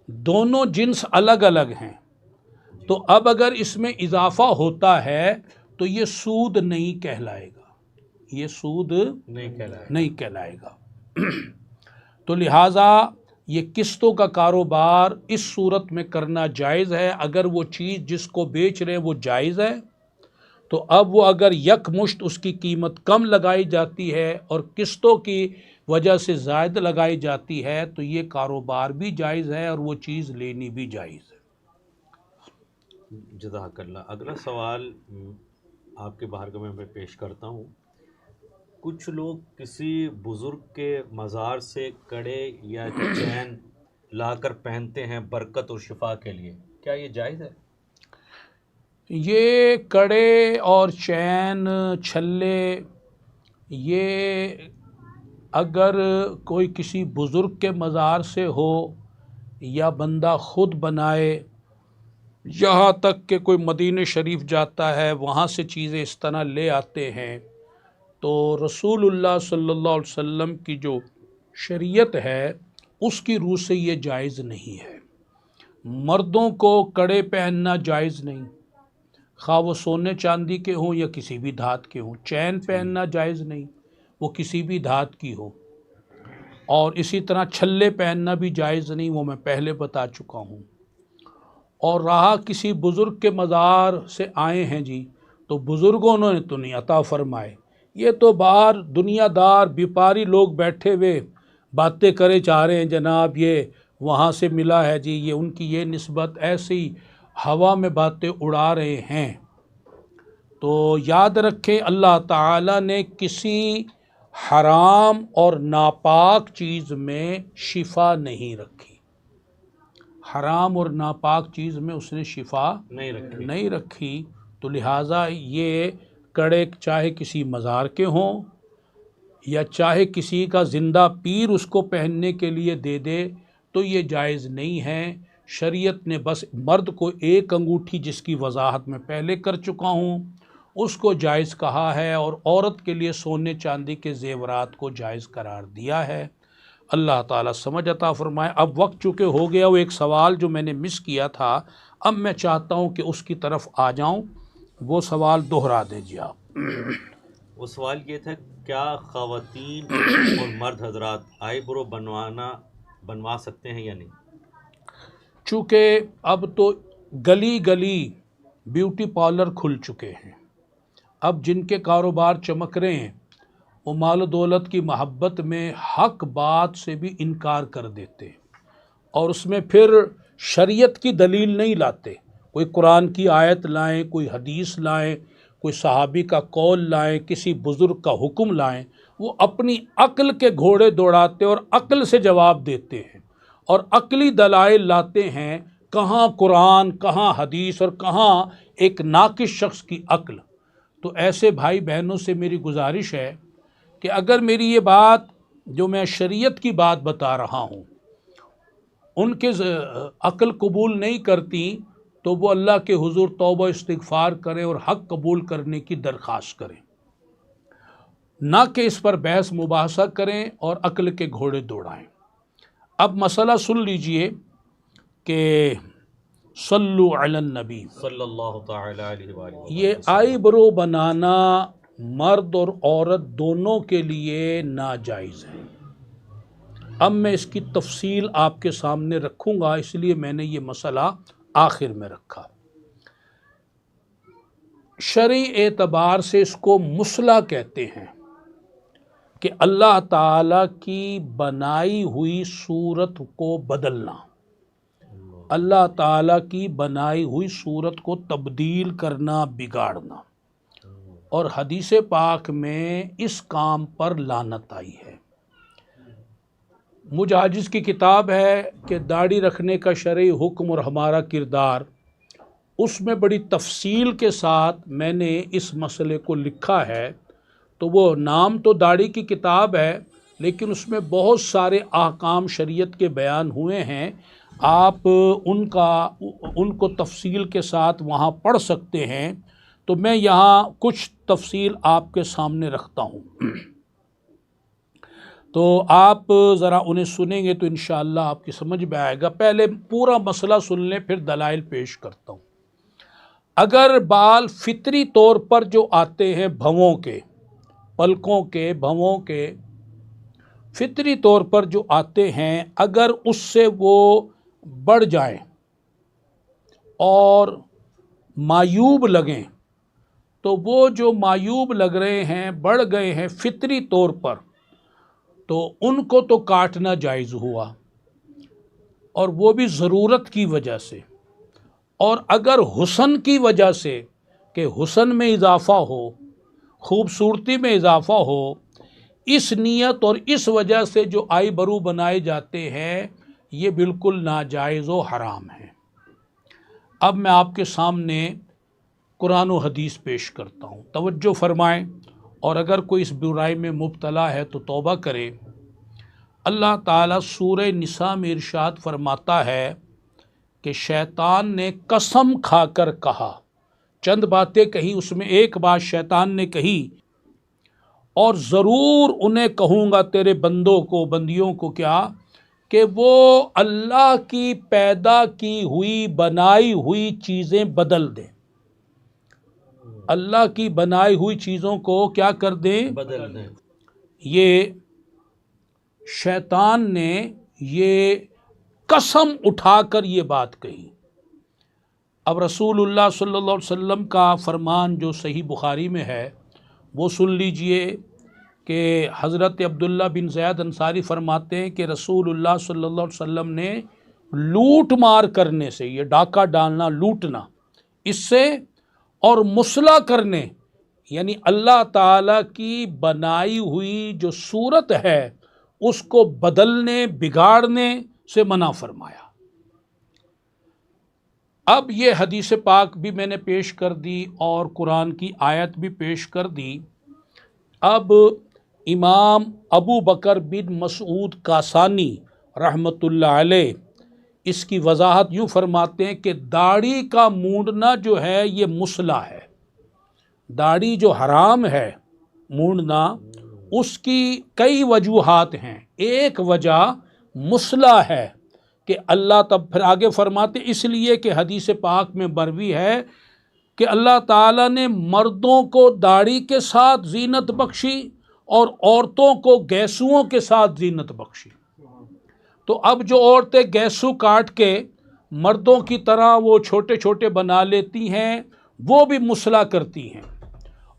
दोनों जिन्स अलग अलग हैं। तो अब अगर इसमें इजाफा होता है तो ये सूद नहीं कहलाएगा, ये सूद नहीं कहलाएगा। तो लिहाजा ये किस्तों का कारोबार इस सूरत में करना जायज़ है। अगर वो चीज़ जिसको बेच रहे हैं वो जायज़ है, तो अब वो अगर यकमुश्त उसकी कीमत कम लगाई जाती है और किस्तों की वजह से ज़ायद लगाई जाती है तो ये कारोबार भी जायज़ है और वो चीज़ लेनी भी जायज़ है। जज़ाकल्लाह। अगला सवाल आपके बारगाह में मैं पेश करता हूँ। कुछ लोग किसी बुज़ुर्ग के मज़ार से कड़े या चैन लाकर पहनते हैं बरकत और शिफा के लिए, क्या ये जायज़ है? ये कड़े और चैन छल्ले ये अगर कोई किसी बुज़ुर्ग के मज़ार से हो या बंदा ख़ुद बनाए, यहाँ तक कि कोई मदीने शरीफ जाता है वहाँ से चीज़ें इस तरह ले आते हैं, तो रसूलुल्लाह सल्लल्लाहु अलैहि वसल्लम की जो शरीयत है उसकी रूह से ये जायज़ नहीं है। मर्दों को कड़े पहनना जायज़ नहीं, खा वो सोने चांदी के हों या किसी भी धात के हों। चैन पहनना जायज़ नहीं, वो किसी भी धात की हो। और इसी तरह छल्ले पहनना भी जायज़ नहीं, वो मैं पहले बता चुका हूँ। और रहा किसी बुज़ुर्ग के मज़ार से आए हैं जी, तो बुज़ुर्गों ने तो नहीं अता फरमाए, ये तो बाहर दुनियादार व्यापारी लोग बैठे हुए बातें करे चाह रहे हैं, जनाब ये वहाँ से मिला है जी, ये उनकी ये निस्बत, ऐसे ही हवा में बातें उड़ा रहे हैं। तो याद रखें, अल्लाह ताला ने किसी हराम और नापाक चीज़ में शिफा नहीं रखी, हराम और नापाक चीज़ में उसने शिफा नहीं रखी। तो लिहाजा ये कड़े चाहे किसी मज़ार के हों या चाहे किसी का ज़िंदा पीर उसको पहनने के लिए दे दे, तो ये जायज़ नहीं है। शरीयत ने बस मर्द को एक अंगूठी, जिसकी वजाहत मैं पहले कर चुका हूँ, उसको जायज़ कहा है, और औरत के लिए सोने चांदी के ज़ेवरात को जायज़ करार दिया है। अल्लाह ताला समझ अता फरमाए। अब वक्त चूँकि हो गया, वो एक सवाल जो मैंने मिस किया था, अब मैं चाहता हूँ कि उसकी तरफ आ जाऊँ, वो सवाल दोहरा दीजिए आप। वो सवाल ये था, क्या ख़वातीन और मर्द हजरात आईब्रो बनवा सकते हैं या नहीं? चूँकि अब तो गली गली ब्यूटी पार्लर खुल चुके हैं, अब जिनके कारोबार चमक रहे हैं वो माल दौलत की मोहब्बत में हक बात से भी इनकार कर देते और उसमें फिर शरीयत की दलील नहीं लाते। कोई कुरान की आयत लाएं, कोई हदीस लाएं, कोई सहाबी का कौल लाएं, किसी बुज़ुर्ग का हुक्म लाएं, वो अपनी अक्ल के घोड़े दौड़ाते और अक्ल से जवाब देते हैं और अक्ली दलाइल लाते हैं। कहाँ कुरान, कहाँ हदीस और कहाँ एक नाकिस शख्स की अक्ल। तो ऐसे भाई बहनों से मेरी गुजारिश है कि अगर मेरी ये बात जो मैं शरीयत की बात बता रहा हूँ उनके अक्ल कबूल नहीं करती, तो वो अल्लाह के हुजूर तौबा इस्तिग़फ़ार करें और हक़ कबूल करने की दरख्वास्त करें, ना कि इस पर बहस मुबाहसा करें और अक्ल के घोड़े दौड़ाएं। अब मसला सुन लीजिए कि सल्लु अलन नबी सल्लल्लाहु तआला अलैहि वसल्लम। ये आईब्रो बनाना मर्द और औरत दोनों के लिए नाजायज़ है। अब मैं इसकी तफसील आपके सामने रखूँगा, इसलिए मैंने ये मसला आखिर में रखा। शरई एतबार से इसको मुसला कहते हैं कि अल्लाह ताला की बनाई हुई सूरत को बदलना, अल्लाह ताला की बनाई हुई सूरत को तब्दील करना, बिगाड़ना। और हदीस पाक में इस काम पर लानत आई है। मुजाहिद की किताब है कि दाढ़ी रखने का शरई हुक्म और हमारा किरदार, उसमें बड़ी तफसील के साथ मैंने इस मसले को लिखा है। तो वो नाम तो दाढ़ी की किताब है, लेकिन उसमें बहुत सारे अहकाम शरीयत के बयान हुए हैं। आप उनको तफसील के साथ वहाँ पढ़ सकते हैं। तो मैं यहाँ कुछ तफसील आपके सामने रखता हूँ, तो आप ज़रा उन्हें सुनेंगे तो इंशाअल्लाह आपकी समझ में आएगा। पहले पूरा मसला सुन लें, फिर दलाइल पेश करता हूँ। अगर बाल फितरी तौर पर जो आते हैं भवों के, पलकों के, भवों के फितरी तौर पर जो आते हैं, अगर उससे वो बढ़ जाएं और मायूब लगें, तो वो जो मायूब लग रहे हैं, बढ़ गए हैं फितरी तौर पर, तो उनको तो काटना जायज़ हुआ, और वो भी ज़रूरत की वजह से। और अगर हुस्न की वजह से, कि हुस्न में इजाफ़ा हो, खूबसूरती में इजाफ़ा हो, इस नीयत और इस वजह से जो आई बरू बनाए जाते हैं, ये बिल्कुल नाजायज़ व हराम है। अब मैं आपके सामने कुरान व हदीस पेश करता हूँ, तवज्जो फरमाएं, और अगर कोई इस बुराई में मुब्तला है तो तौबा करे। अल्लाह ताला सूरह निसा में इरशाद फरमाता है कि शैतान ने कसम खाकर कहा, चंद बातें कही, उसमें एक बात शैतान ने कही, और ज़रूर उन्हें कहूँगा तेरे बंदों को, बंदियों को, क्या कि वो अल्लाह की पैदा की हुई बनाई हुई चीज़ें बदल दें, अल्लाह की बनाई हुई चीज़ों को क्या कर दें, बदल दें। ये शैतान ने ये कसम उठाकर ये बात कही। अब रसूलुल्लाह सल्लल्लाहु अलैहि वसल्लम का फरमान जो सही बुखारी में है वो सुन लीजिए कि हज़रत अब्दुल्ला बिन ज़ैद अंसारी फरमाते हैं कि रसूलुल्लाह सल्लल्लाहु अलैहि वसल्लम ने लूट मार करने से, ये डाका डालना, लूटना, इससे, और मुसला करने, यानी अल्लाह ताला की बनाई हुई जो सूरत है उसको बदलने, बिगाड़ने से मना फरमाया। अब ये हदीस पाक भी मैंने पेश कर दी और कुरान की आयत भी पेश कर दी। अब इमाम अबू बकर बिन मसूद कासानी रहमतुल्लाह अलैह इसकी वजाहत यूँ फरमाते हैं कि दाढ़ी का मूंडना जो है ये मुसला है। दाढ़ी जो हराम है मूंडना, उसकी कई वजूहात हैं। एक वजह मुसला है कि अल्लाह, तब फिर आगे फरमाते, इसलिए कि हदीस पाक में मरवी है कि अल्लाह ताला ने मर्दों को दाढ़ी के साथ जीनत बख्शी और औरतों को गैसुओं के साथ जीनत बख्शी। तो अब जो औरतें गैसू काट के मर्दों की तरह वो छोटे छोटे बना लेती हैं, वो भी मुसला करती हैं,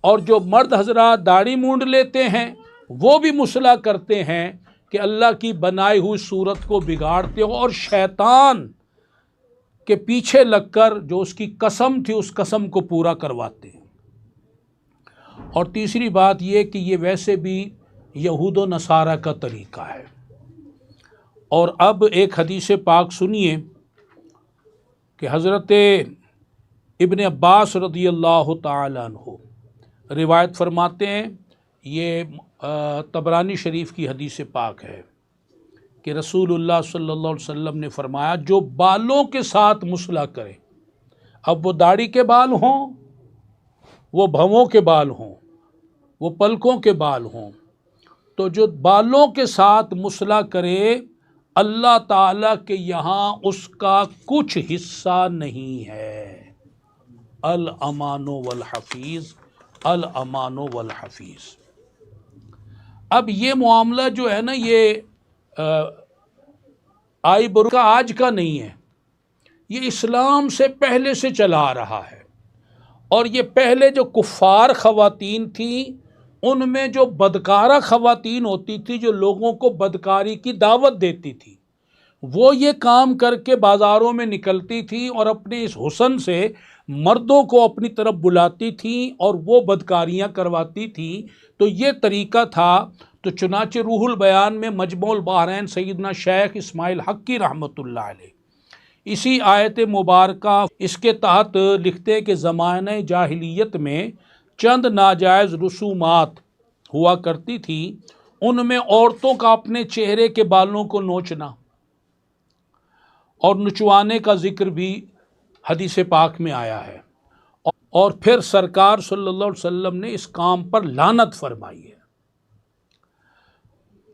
और जो मर्द हजरात दाढ़ी मूंड लेते हैं वो भी मुसला करते हैं कि अल्लाह की बनाई हुई सूरत को बिगाड़ते हो और शैतान के पीछे लगकर जो उसकी कसम थी उस कसम को पूरा करवाते हैं। और तीसरी बात ये कि ये वैसे भी यहूद व नसारा का तरीका है। और अब एक हदीस पाक सुनिए कि हज़रत इब्न अब्बास रज़ियल्लाहु ताला अन्हु रिवायत फरमाते हैं, ये तबरानी शरीफ की हदीस पाक है कि रसूलुल्लाह सल्लल्लाहु अलैहि वसल्लम ने फरमाया, जो बालों के साथ मुसला करे, अब वो दाढ़ी के बाल हों, वो भवों के बाल हों, वो पलकों के बाल हों, तो जो बालों के साथ मुसला करे, अल्लाह ताला के यहाँ उसका कुछ हिस्सा नहीं है। अल अमानो वल हफीज़, अल अमानो वल हफीज़। अब ये मामला जो है ना, ये आई बरू का आज का नहीं है, ये इस्लाम से पहले से चला आ रहा है। और ये पहले जो कुफ़ार ख़वातीन थी, उनमें जो बदकारा ख़वातीन होती थी, जो लोगों को बदकारी की दावत देती थी, वो ये काम करके बाज़ारों में निकलती थी और अपने इस हुस्न से मर्दों को अपनी तरफ बुलाती थी और वो बदकारियाँ करवाती थी। तो ये तरीका था। तो चुनाचे रूहुल बयान में मजमुल बहरैन सैयदना शेख इस्माइल हक्की रहमतुल्लाह अलैह इसी आयत मुबारका इसके तहत लिखते हैं कि ज़माने जाहिलियत में चंद नाजायज़ रसूमात हुआ करती थी, उनमें औरतों का अपने चेहरे के बालों को नोचना और नुचवाने का जिक्र भी हदीस पाक में आया है। और फिर सरकार सल्लल्लाहु अलैहि वसल्लम ने इस काम पर लानत फरमाई है।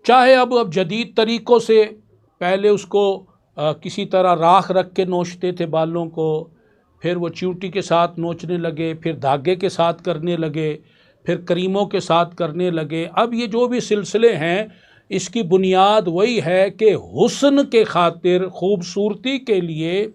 चाहे अब जदीद तरीक़ों से, पहले उसको किसी तरह राख रख के नोचते थे बालों को, फिर वो च्यूटी के साथ नोचने लगे, फिर धागे के साथ करने लगे, फिर करीमों के साथ करने लगे। अब ये जो भी सिलसिले हैं, इसकी बुनियाद वही है कि हुस्न के खातिर, खूबसूरती के लिए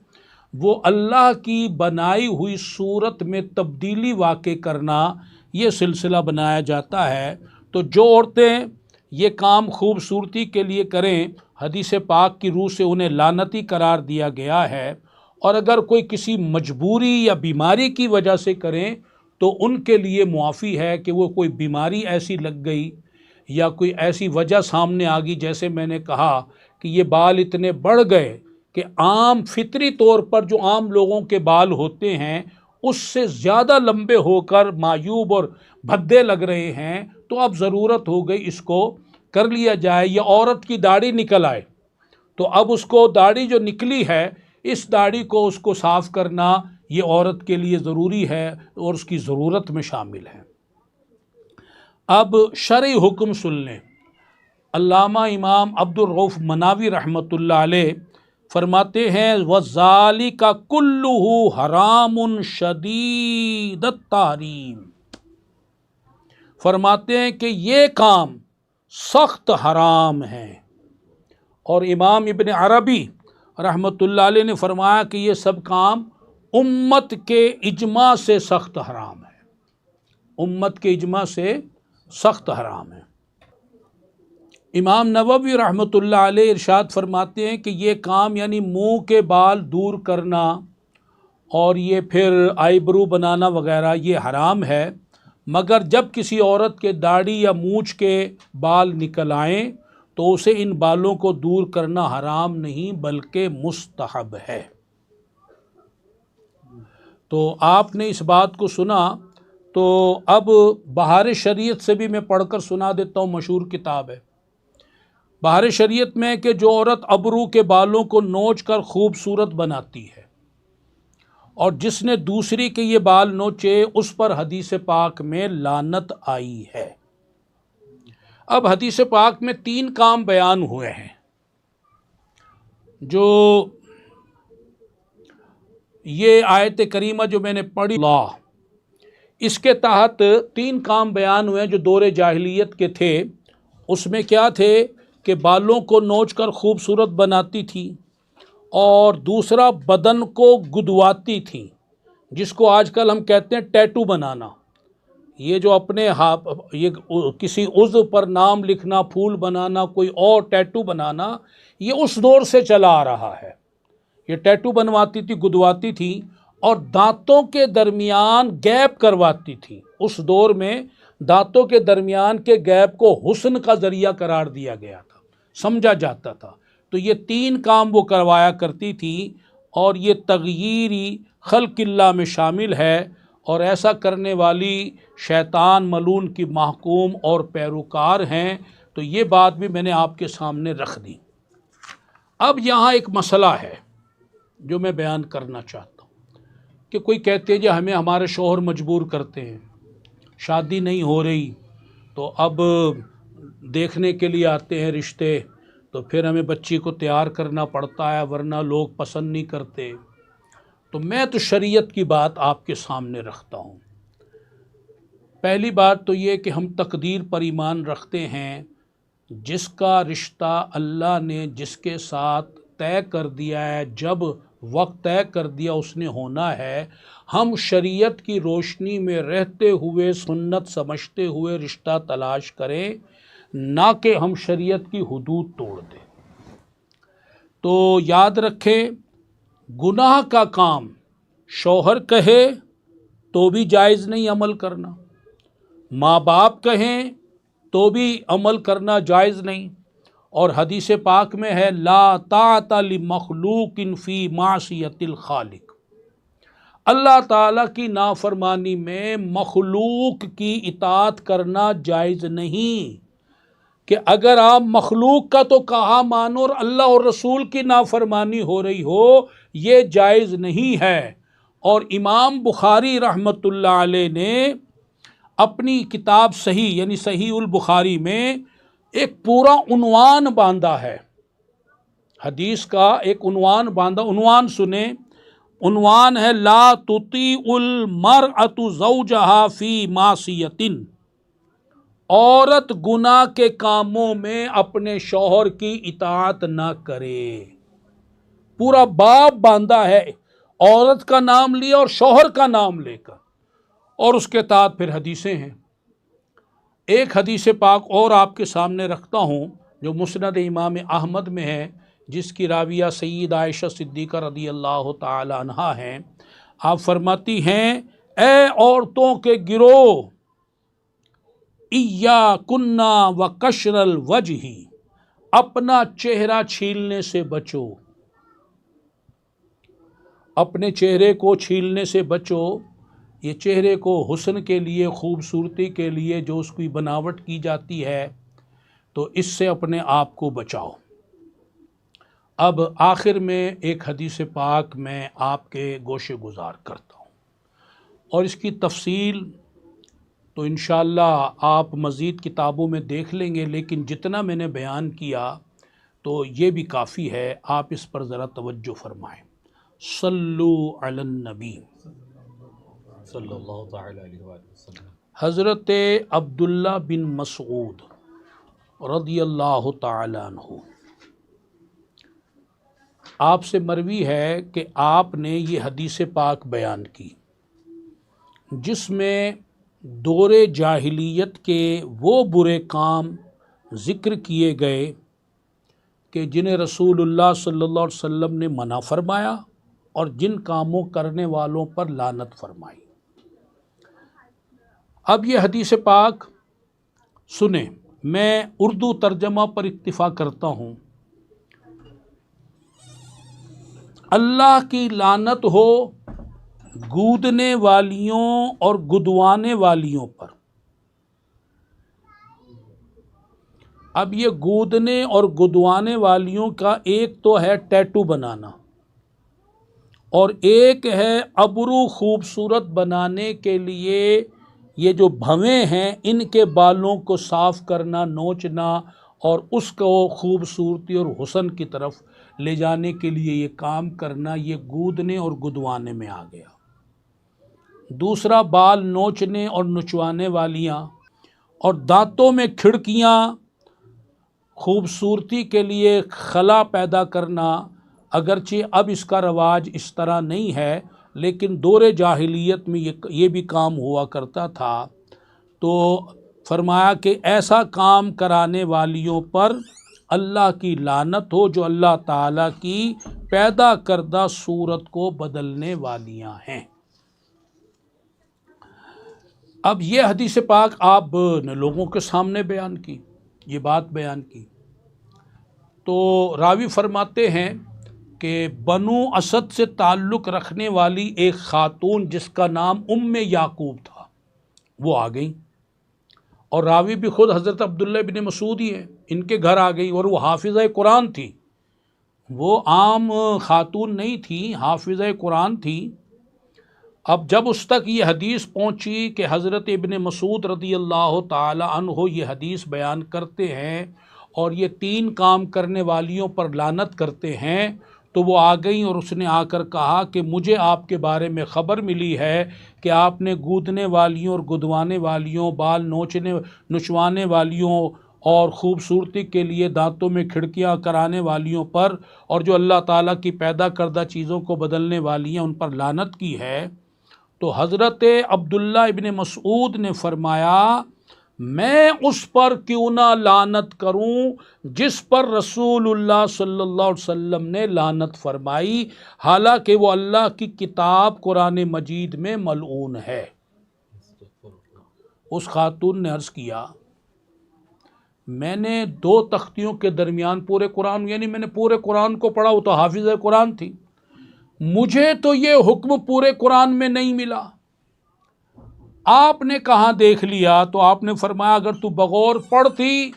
वो अल्लाह की बनाई हुई सूरत में तब्दीली वाक़ई करना, ये सिलसिला बनाया जाता है। तो जो औरतें ये काम खूबसूरती के लिए करें, हदीस पाक की रूह से उन्हें लानती करार दिया गया है। और अगर कोई किसी मजबूरी या बीमारी की वजह से करें तो उनके लिए मुआफ़ी है कि वो कोई बीमारी ऐसी लग गई या कोई ऐसी वजह सामने आ गई, जैसे मैंने कहा कि ये बाल इतने बढ़ गए कि आम फितरी तौर पर जो आम लोगों के बाल होते हैं उससे ज़्यादा लंबे होकर मायूब और भद्दे लग रहे हैं, तो अब ज़रूरत हो गई इसको कर लिया जाए। या औरत की दाढ़ी निकल आए तो अब उसको दाढ़ी जो निकली है, इस दाढ़ी को उसको साफ़ करना ये औरत के लिए ज़रूरी है और उसकी ज़रूरत में शामिल है। अब शरई हुक्म सुन लें। अल्लामा इमाम अब्दुर रऊफ़ मनावी रहमतुल्लाह अलैह फरमाते हैं, वज़ालिका कुल्लुहु हरामुन शदीदत तारीम। फरमाते हैं कि ये काम सख्त हराम है। और इमाम इब्न अरबी रहमतुल्लाह अलैह ने फरमाया कि ये सब काम उम्मत के इजमा से सख्त हराम है। उम्मत के इजमा से सख्त हराम है। इमाम नववी रहमतुल्लाह अलैह इरशाद फरमाते हैं कि ये काम यानी मुंह के बाल दूर करना और ये फिर आईब्रू बनाना वगैरह ये हराम है, मगर जब किसी औरत के दाढ़ी या मूंछ के बाल निकल आएँ तो उसे इन बालों को दूर करना हराम नहीं बल्कि मुस्तहब है। तो आपने इस बात को सुना, तो अब बहार शरीयत से भी मैं पढ़कर सुना देता हूँ। मशहूर किताब है बहार शरीयत में कि जो औरत अबरू के बालों को नोच कर खूबसूरत बनाती है और जिसने दूसरी के ये बाल नोचे, उस पर हदीस पाक में लानत आई है। अब हदीस पाक में 3 काम बयान हुए हैं। जो ये आयत करीमा जो मैंने पढ़ी, इसके तहत 3 काम बयान हुए जो दौरे जाहिलियत के थे। उसमें क्या थे कि बालों को नोच कर खूबसूरत बनाती थी, और दूसरा बदन को गुदवाती थी, जिसको आजकल हम कहते हैं टैटू बनाना। ये जो अपने ये किसी उज़्व पर नाम लिखना, फूल बनाना, कोई और टैटू बनाना, ये उस दौर से चला आ रहा है। ये टैटू बनवाती थी, गुदवाती थी और दांतों के दरमियान गैप करवाती थी। उस दौर में दांतों के दरमियान के गैप को हुस्न का ज़रिया करार दिया गया था, समझा जाता था। तो ये 3 काम वो करवाया करती थी और ये तग़यीरी खल्क़िल्लाह में शामिल है। और ऐसा करने वाली शैतान मलून की महकूम और पैरोकार हैं। तो ये बात भी मैंने आपके सामने रख दी। अब यहाँ एक मसला है जो मैं बयान करना चाहता हूँ कि कोई कहते हैं जी हमें हमारे शौहर मजबूर करते हैं, शादी नहीं हो रही तो अब देखने के लिए आते हैं रिश्ते, तो फिर हमें बच्ची को तैयार करना पड़ता है वरना लोग पसंद नहीं करते। तो मैं तो शरीयत की बात आपके सामने रखता हूँ। पहली बात तो ये कि हम तकदीर पर ईमान रखते हैं। जिसका रिश्ता अल्लाह ने जिसके साथ तय कर दिया है, जब वक्त तय कर दिया उसने होना है, हम शरीयत की रोशनी में रहते हुए, सुन्नत समझते हुए रिश्ता तलाश करें, ना कि हम शरीयत की हुदूद तोड़ दें। तो याद रखें, गुनाह का काम शौहर कहे तो भी जायज़ नहीं अमल करना, माँ बाप कहें तो भी अमल करना जायज़ नहीं। और हदीस पाक में है, ला ताअता लि मखलूकिन फ़ी मासियतिल खालिक। अल्लाह ताला की नाफरमानी में मखलूक की इताअत करना जायज़ नहीं। कि अगर आप मखलूक का तो कहा मानो और अल्लाह और रसूल की नाफरमानी हो रही हो, ये जायज़ नहीं है। और इमाम बुखारी रहमतुल्लाह अलैह ने अपनी किताब सही यानी सही उल बुखारी में एक पूरा उन्वान बांधा है, हदीस का एक उन्वान बांधा। उन्वान सुने, उन्वान है ला तुती उल मरअतु ज़ौजहा फी मासियतिन, औरत गुनाह के कामों में अपने शौहर की इताअत ना करे। पूरा बाब बांधा है, औरत का नाम लिया और शौहर का नाम लेकर, और उसके साथ फिर हदीसें हैं। एक हदीस पाक और आपके सामने रखता हूँ जो मुस्नद इमाम अहमद में है, जिसकी राविया सय्यद आयशा सिद्दीक़ा रदी अल्लाह ताला अन्हा हैं। आप फरमाती हैं, ए औरतों के गिरोह, इया कुन्ना व कशरल वजही, अपना चेहरा छीलने से बचो, अपने चेहरे को छीलने से बचो। ये चेहरे को हुस्न के लिए, खूबसूरती के लिए जो उसकी बनावट की जाती है, तो इससे अपने आप को बचाओ। अब आखिर में एक हदीस पाक मैं आपके गोशे गुजार करता हूँ, और इसकी तफसील तो इंशाअल्लाह आप मज़ीद किताबों में देख लेंगे, लेकिन जितना मैंने बयान किया तो ये भी काफ़ी है। आप इस पर ज़रा तवज्जो फरमाएँ। सल्लु अलन नबी सल्लल्लाहु तआला अलैहि वसल्लम। हज़रत अब्दुल्ला बिन मसऊद रदियल्लाहु ताला अन्हु, आपसे मरवी है कि आपने ये हदीस पाक बयान की जिसमें दौरे जाहिलियत के वो बुरे काम ज़िक्र किए गए कि जिन्हें रसूलुल्लाह सल्लल्लाहु अलैहि वसल्लम ने मना फरमाया और जिन कामों करने वालों पर लानत फरमाई। अब ये हदीस पाक सुने, मैं उर्दू तर्जमा पर इक्तिफ़ा करता हूँ। अल्लाह की लानत हो गूदने वालियों और गुदवाने वालियों पर। अब ये गूदने और गुदवाने वालियों का एक तो है टैटू बनाना, और एक है अबरू खूबसूरत बनाने के लिए ये जो भवें हैं इनके बालों को साफ़ करना, नोचना, और उसको खूबसूरती और हुस्न की तरफ ले जाने के लिए ये काम करना, ये गूदने और गुदवाने में आ गया। दूसरा, बाल नोचने और नुचवाने वालियाँ, और दांतों में खिड़कियाँ, खूबसूरती के लिए खला पैदा करना। अगरचे अब इसका रवाज इस तरह नहीं है, लेकिन दौरे जाहिलियत में ये भी काम हुआ करता था। तो फरमाया कि ऐसा काम कराने वालियों पर अल्लाह की लानत हो जो अल्लाह ताला की पैदा करदा सूरत को बदलने वालियां हैं। अब ये हदीस पाक आप ने लोगों के सामने बयान की, ये बात बयान की, तो रावी फरमाते हैं कि बनु असद से ताल्लुक़ रखने वाली एक ख़ातून जिसका नाम उम्मे याकूब था, वो आ गई, और रावी भी ख़ुद हज़रत अब्दुल्ला इब्न मसूद ही हैं, इनके घर आ गई, और वो हाफिज़ा कुरान थी। वो आम ख़ातून नहीं थी, हाफिज़ा कुरान थी। अब जब उस तक ये हदीस पहुँची कि हज़रत इब्न मसूद रदी अल्लाह ताला अन्हो ये हदीस बयान करते हैं और ये 3 काम करने वालियों पर लानत करते हैं, तो वो आ गई और उसने आकर कहा कि मुझे आपके बारे में ख़बर मिली है कि आपने गूदने वालियों और गुदवाने वालियों, बाल नोचने नुचवाने वालियों और ख़ूबसूरती के लिए दांतों में खिड़कियां कराने वालियों पर, और जो अल्लाह ताला की पैदा करदा चीज़ों को बदलने वाली हैं उन पर लानत की है। तो हज़रत अब्दुल्ला इब्न मसूद ने फरमाया, मैं उस पर क्यों ना लानत करूं जिस पर रसूलुल्लाह सल्लल्लाहु अलैहि वसल्लम ने लानत फरमाई, हालांकि वो अल्लाह की किताब कुरान मजीद में मलऊन है। उस खातून ने अर्ज़ किया, मैंने 2 तख्तियों के दरमियान पूरे कुरान, यानी मैंने पूरे कुरान को पढ़ा, वो तो हाफिज़ कुरान थी, मुझे तो ये हुक्म पूरे कुरान में नहीं मिला, आपने कहाँ देख लिया? तो आपने फरमाया, अगर तू बगौर पढ़ती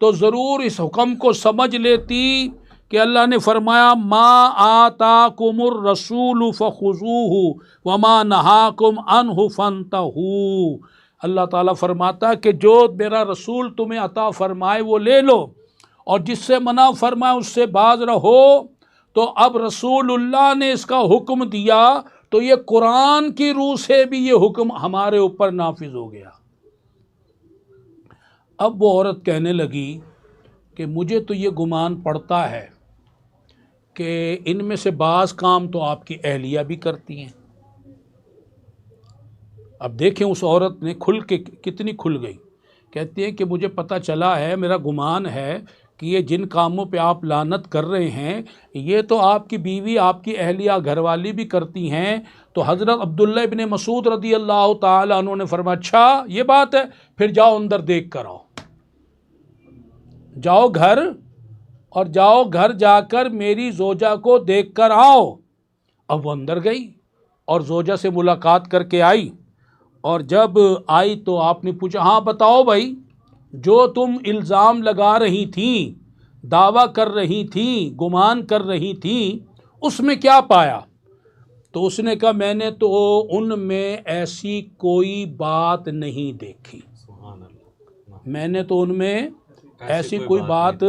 तो ज़रूर इस हुक्म को समझ लेती कि अल्लाह ने फरमाया मा आताकुमुर रसूल फखुज़ूहु वमा नहाकुम अन्हु फंतहू। अल्लाह ताला फरमाता है कि जो मेरा रसूल तुम्हें अता फरमाए वो ले लो, और जिससे मना फरमाए उससे बाज रहो। तो अब रसूलुल्लाह ने इसका हुक्म दिया तो ये कुरान की रूह से भी ये हुक्म हमारे ऊपर नाफिज हो गया। अब वो औरत कहने लगी कि मुझे तो ये गुमान पड़ता है कि इनमें से बाज़ काम तो आपकी अहलिया भी करती हैं। अब देखें उस औरत ने खुल के कितनी खुल गई। कहती है कि मुझे पता चला है, मेरा गुमान है कि ये जिन कामों पे आप लानत कर रहे हैं ये तो आपकी बीवी, आपकी अहलिया, घरवाली भी करती हैं। तो हज़रत अब्दुल्ला इब्न मसूद रदी अल्लाह ताला अन्हु ने फरमाया अच्छा ये बात है, फिर जाओ अंदर देख कर आओ, जाओ घर, और जाओ घर जाकर मेरी जोजा को देख कर आओ। अब वो अंदर गई और जोजा से मुलाकात करके आई, और जब आई तो आपने पूछा हाँ बताओ भाई, जो तुम इल्ज़ाम लगा रही थी, दावा कर रही थी, गुमान कर रही थी, उसमें क्या पाया? तो उसने कहा मैंने तो उनमें ऐसी कोई बात नहीं देखी, मैंने तो उनमें ऐसी कोई बात।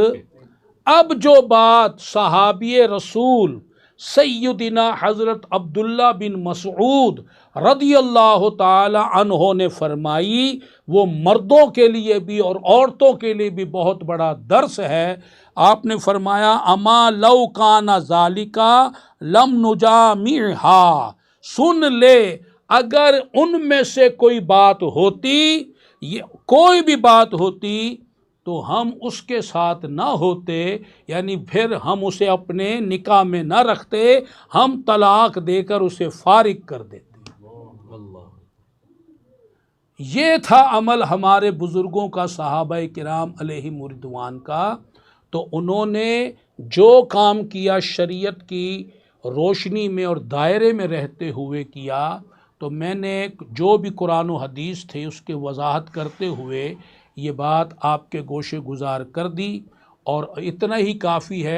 अब जो बात सहाबी रसूल सैयदना हज़रत अब्दुल्ला बिन मसऊद रदी अल्लाह ताला अन्हो ने फरमाई, वो मर्दों के लिए भी और औरतों के लिए भी बहुत बड़ा दर्स है। आपने फरमाया अमा लौ काना ज़ालिका लम नुजामिहा, सुन ले अगर उनमें से कोई बात होती, ये कोई भी बात होती तो हम उसके साथ ना होते, यानी फिर हम उसे अपने निकाह में ना रखते, हम तलाक देकर उसे फारिग कर देते। ये था अमल हमारे बुज़ुर्गों का, सहाबा किराम अलैहिम रिदवान का। तो उन्होंने जो काम किया शरीयत की रोशनी में और दायरे में रहते हुए किया। तो मैंने जो भी कुरान और हदीस थे उसके वजाहत करते हुए ये बात आपके गोशे गुजार कर दी, और इतना ही काफ़ी है।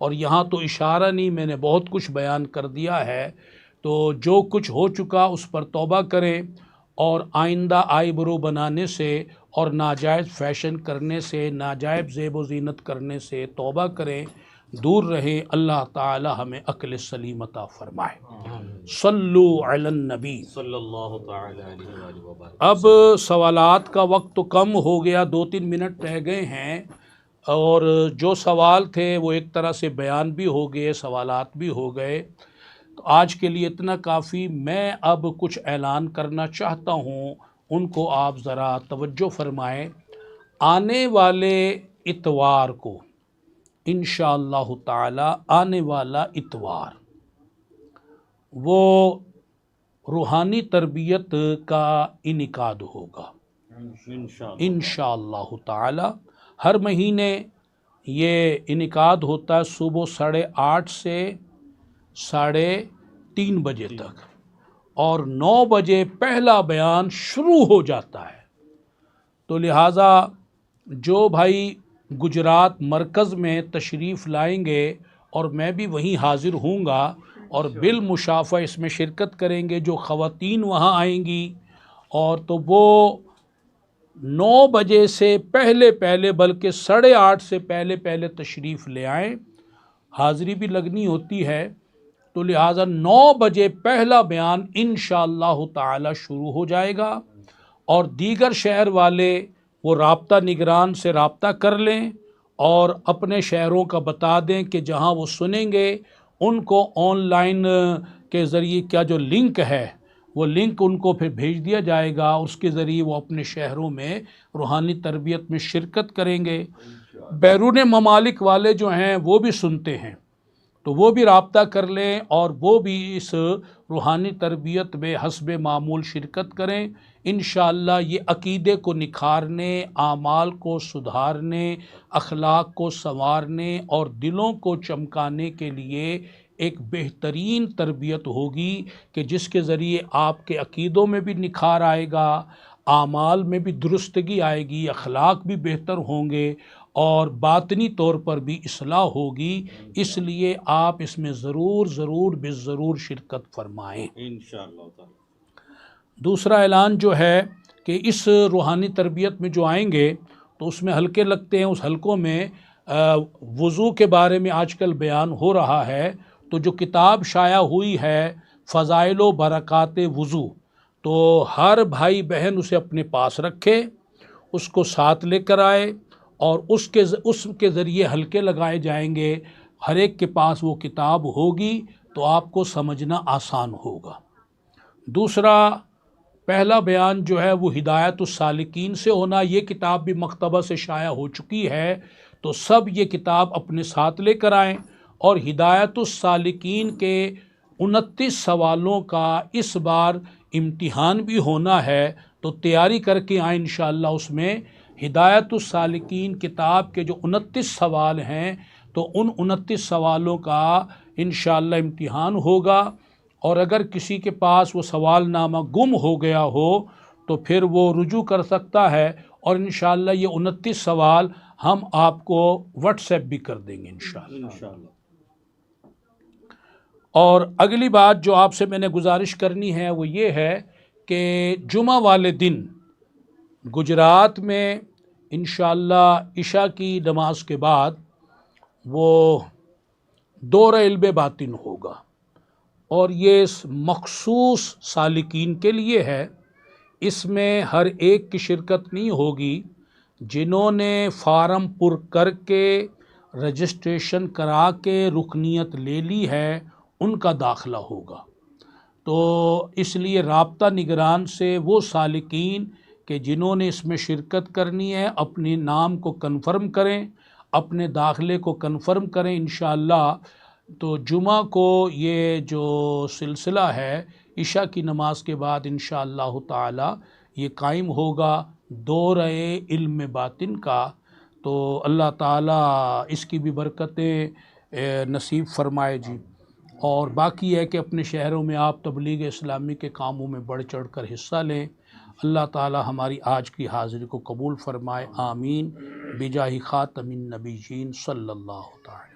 और यहाँ तो इशारा नहीं, मैंने बहुत कुछ बयान कर दिया है। तो जो कुछ हो चुका उस पर तौबा करें, और आइंदा आईब्रो बनाने से और नाजायज़ फ़ैशन करने से, नाजायज़ ज़ेब व ज़ीनत करने से तौबा करें, दूर रहें। अल्लाह ताला हमें अक्ल सलीम अता फरमाए। सल्लु अलन नबी सल्लल्लाहु तआला अलैहि वसल्लम। अब सवालात का वक्त तो कम हो गया, 2-3 मिनट रह गए हैं, और जो सवाल थे वो एक तरह से बयान भी हो गए, सवालात भी हो गए। तो आज के लिए इतना काफ़ी। मैं अब कुछ ऐलान करना चाहता हूँ, उनको आप ज़रा तवज्जो फरमाएँ। आने वाले इतवार को इंशाअल्लाह ताला, आने वाला इतवार वो रूहानी तरबियत का इनिकाद होगा इंशाअल्लाह ताला। हर महीने ये इनिकाद होता है सुबह 8:30 से 3:30 बजे तक, और 9 बजे पहला बयान शुरू हो जाता है। तो लिहाजा जो भाई गुजरात मरकज़ में तशरीफ़ लाएंगे, और मैं भी वहीं हाज़िर हूँगा, और बिल मुशाफ़ा इसमें शिरकत करेंगे जो ख़वातीन वहाँ आएंगी, और तो वो 9 बजे से पहले पहले, बल्कि 8:30 से पहले पहले तशरीफ़ ले आएँ। हाज़िरी भी लगनी होती है, तो लिहाजा 9 बजे पहला बयान इंशाअल्लाह ताला शुरू हो जाएगा। और दीगर शहर वाले वो राब्ता निगरान से राब्ता कर लें, और अपने शहरों का बता दें कि जहां वो सुनेंगे उनको ऑनलाइन के ज़रिए क्या जो लिंक है वो लिंक उनको फिर भेज दिया जाएगा, उसके ज़रिए वो अपने शहरों में रूहानी तरबियत में शिरकत करेंगे। बैरून ममालिक वाले जो हैं वो भी सुनते हैं, तो वो भी राब्ता कर लें और वो भी इस रूहानी तरबियत में हस्ब मामूल शिरकत करें। इंशाअल्लाह ये अक़ीदे को निखारने, आमाल को सुधारने, अखलाक को संवारने और दिलों को चमकाने के लिए एक बेहतरीन तरबियत होगी कि जिसके ज़रिए आपके अक़ीदों में भी निखार आएगा, आमाल में भी दुरुस्तगी आएगी, अखलाक भी बेहतर होंगे और बातनी तौर पर भी इस्लाह होगी। इसलिए आप इसमें ज़रूर बेज़रूर शिरकत फरमाएँ इंशाअल्लाह ताला। दूसरा ऐलान जो है कि इस रूहानी तरबियत में जो आएंगे तो उसमें हल्के लगते हैं। उस हल्कों में वज़ू के बारे में आजकल बयान हो रहा है। तो जो किताब शाया हुई है फ़ज़ाइल व बरक़ात वज़ू, तो हर भाई बहन उसे अपने पास रखे, उसको साथ लेकर आए और उसके ज़रिए हल्के लगाए जाएंगे। हर एक के पास वो किताब होगी तो आपको समझना आसान होगा। दूसरा, पहला बयान जो है वो हिदायतुस सालिकीन से होना। ये किताब भी मकतबा से शाया हो चुकी है, तो सब ये किताब अपने साथ लेकर आएँ। और हिदायतुस सालिकीन के 29 सवालों का इस बार इम्तिहान भी होना है, तो तैयारी करके आए इंशाअल्लाह। उसमें हिदायतुस सालिकीन किताब के जो 29 सवाल हैं, तो उन 29 सवालों का इंशाअल्लाह इम्तिहान होगा। और अगर किसी के पास वो सवालनामा गुम हो गया हो तो फिर वो रुजू कर सकता है और इंशाअल्लाह ये 29 सवाल हम आपको व्हाट्सएप भी कर देंगे इंशाअल्लाह। और अगली बात जो आपसे मैंने गुजारिश करनी है वो ये है कि जुमा वाले दिन गुजरात में इंशाअल्लाह इशा की नमाज के बाद वो दौरा इल्म बातिन होगा और ये मखसूस सालिकीन के लिए है। इसमें हर एक की शिरकत नहीं होगी। जिन्होंने फार्म पुर करके रजिस्ट्रेशन करा के रुकनीत ले ली है उनका दाखिला होगा। तो इसलिए राब्ता निगरान से वो सालिकीन के जिन्होंने इसमें शिरकत करनी है अपने नाम को कन्फर्म करें, अपने दाखिले को कन्फर्म करें इंशाअल्लाह। तो जुमा को ये जो सिलसिला है इशा की नमाज के बाद इंशाअल्लाह ताला ये कायम होगा दौरे इल्म बातिन का। तो अल्लाह ताला इसकी भी बरकतें नसीब फरमाए जी। और बाकी है कि अपने शहरों में आप तबलीग इस्लामी के कामों में बढ़ चढ़ कर हिस्सा लें। अल्लाह ताला हमारी आज की हाज़िरी को कबूल फरमाए, आमीन। बिजाही ख़ातमिन नबीयीन सल्लल्लाहु अलैहि वसल्लम।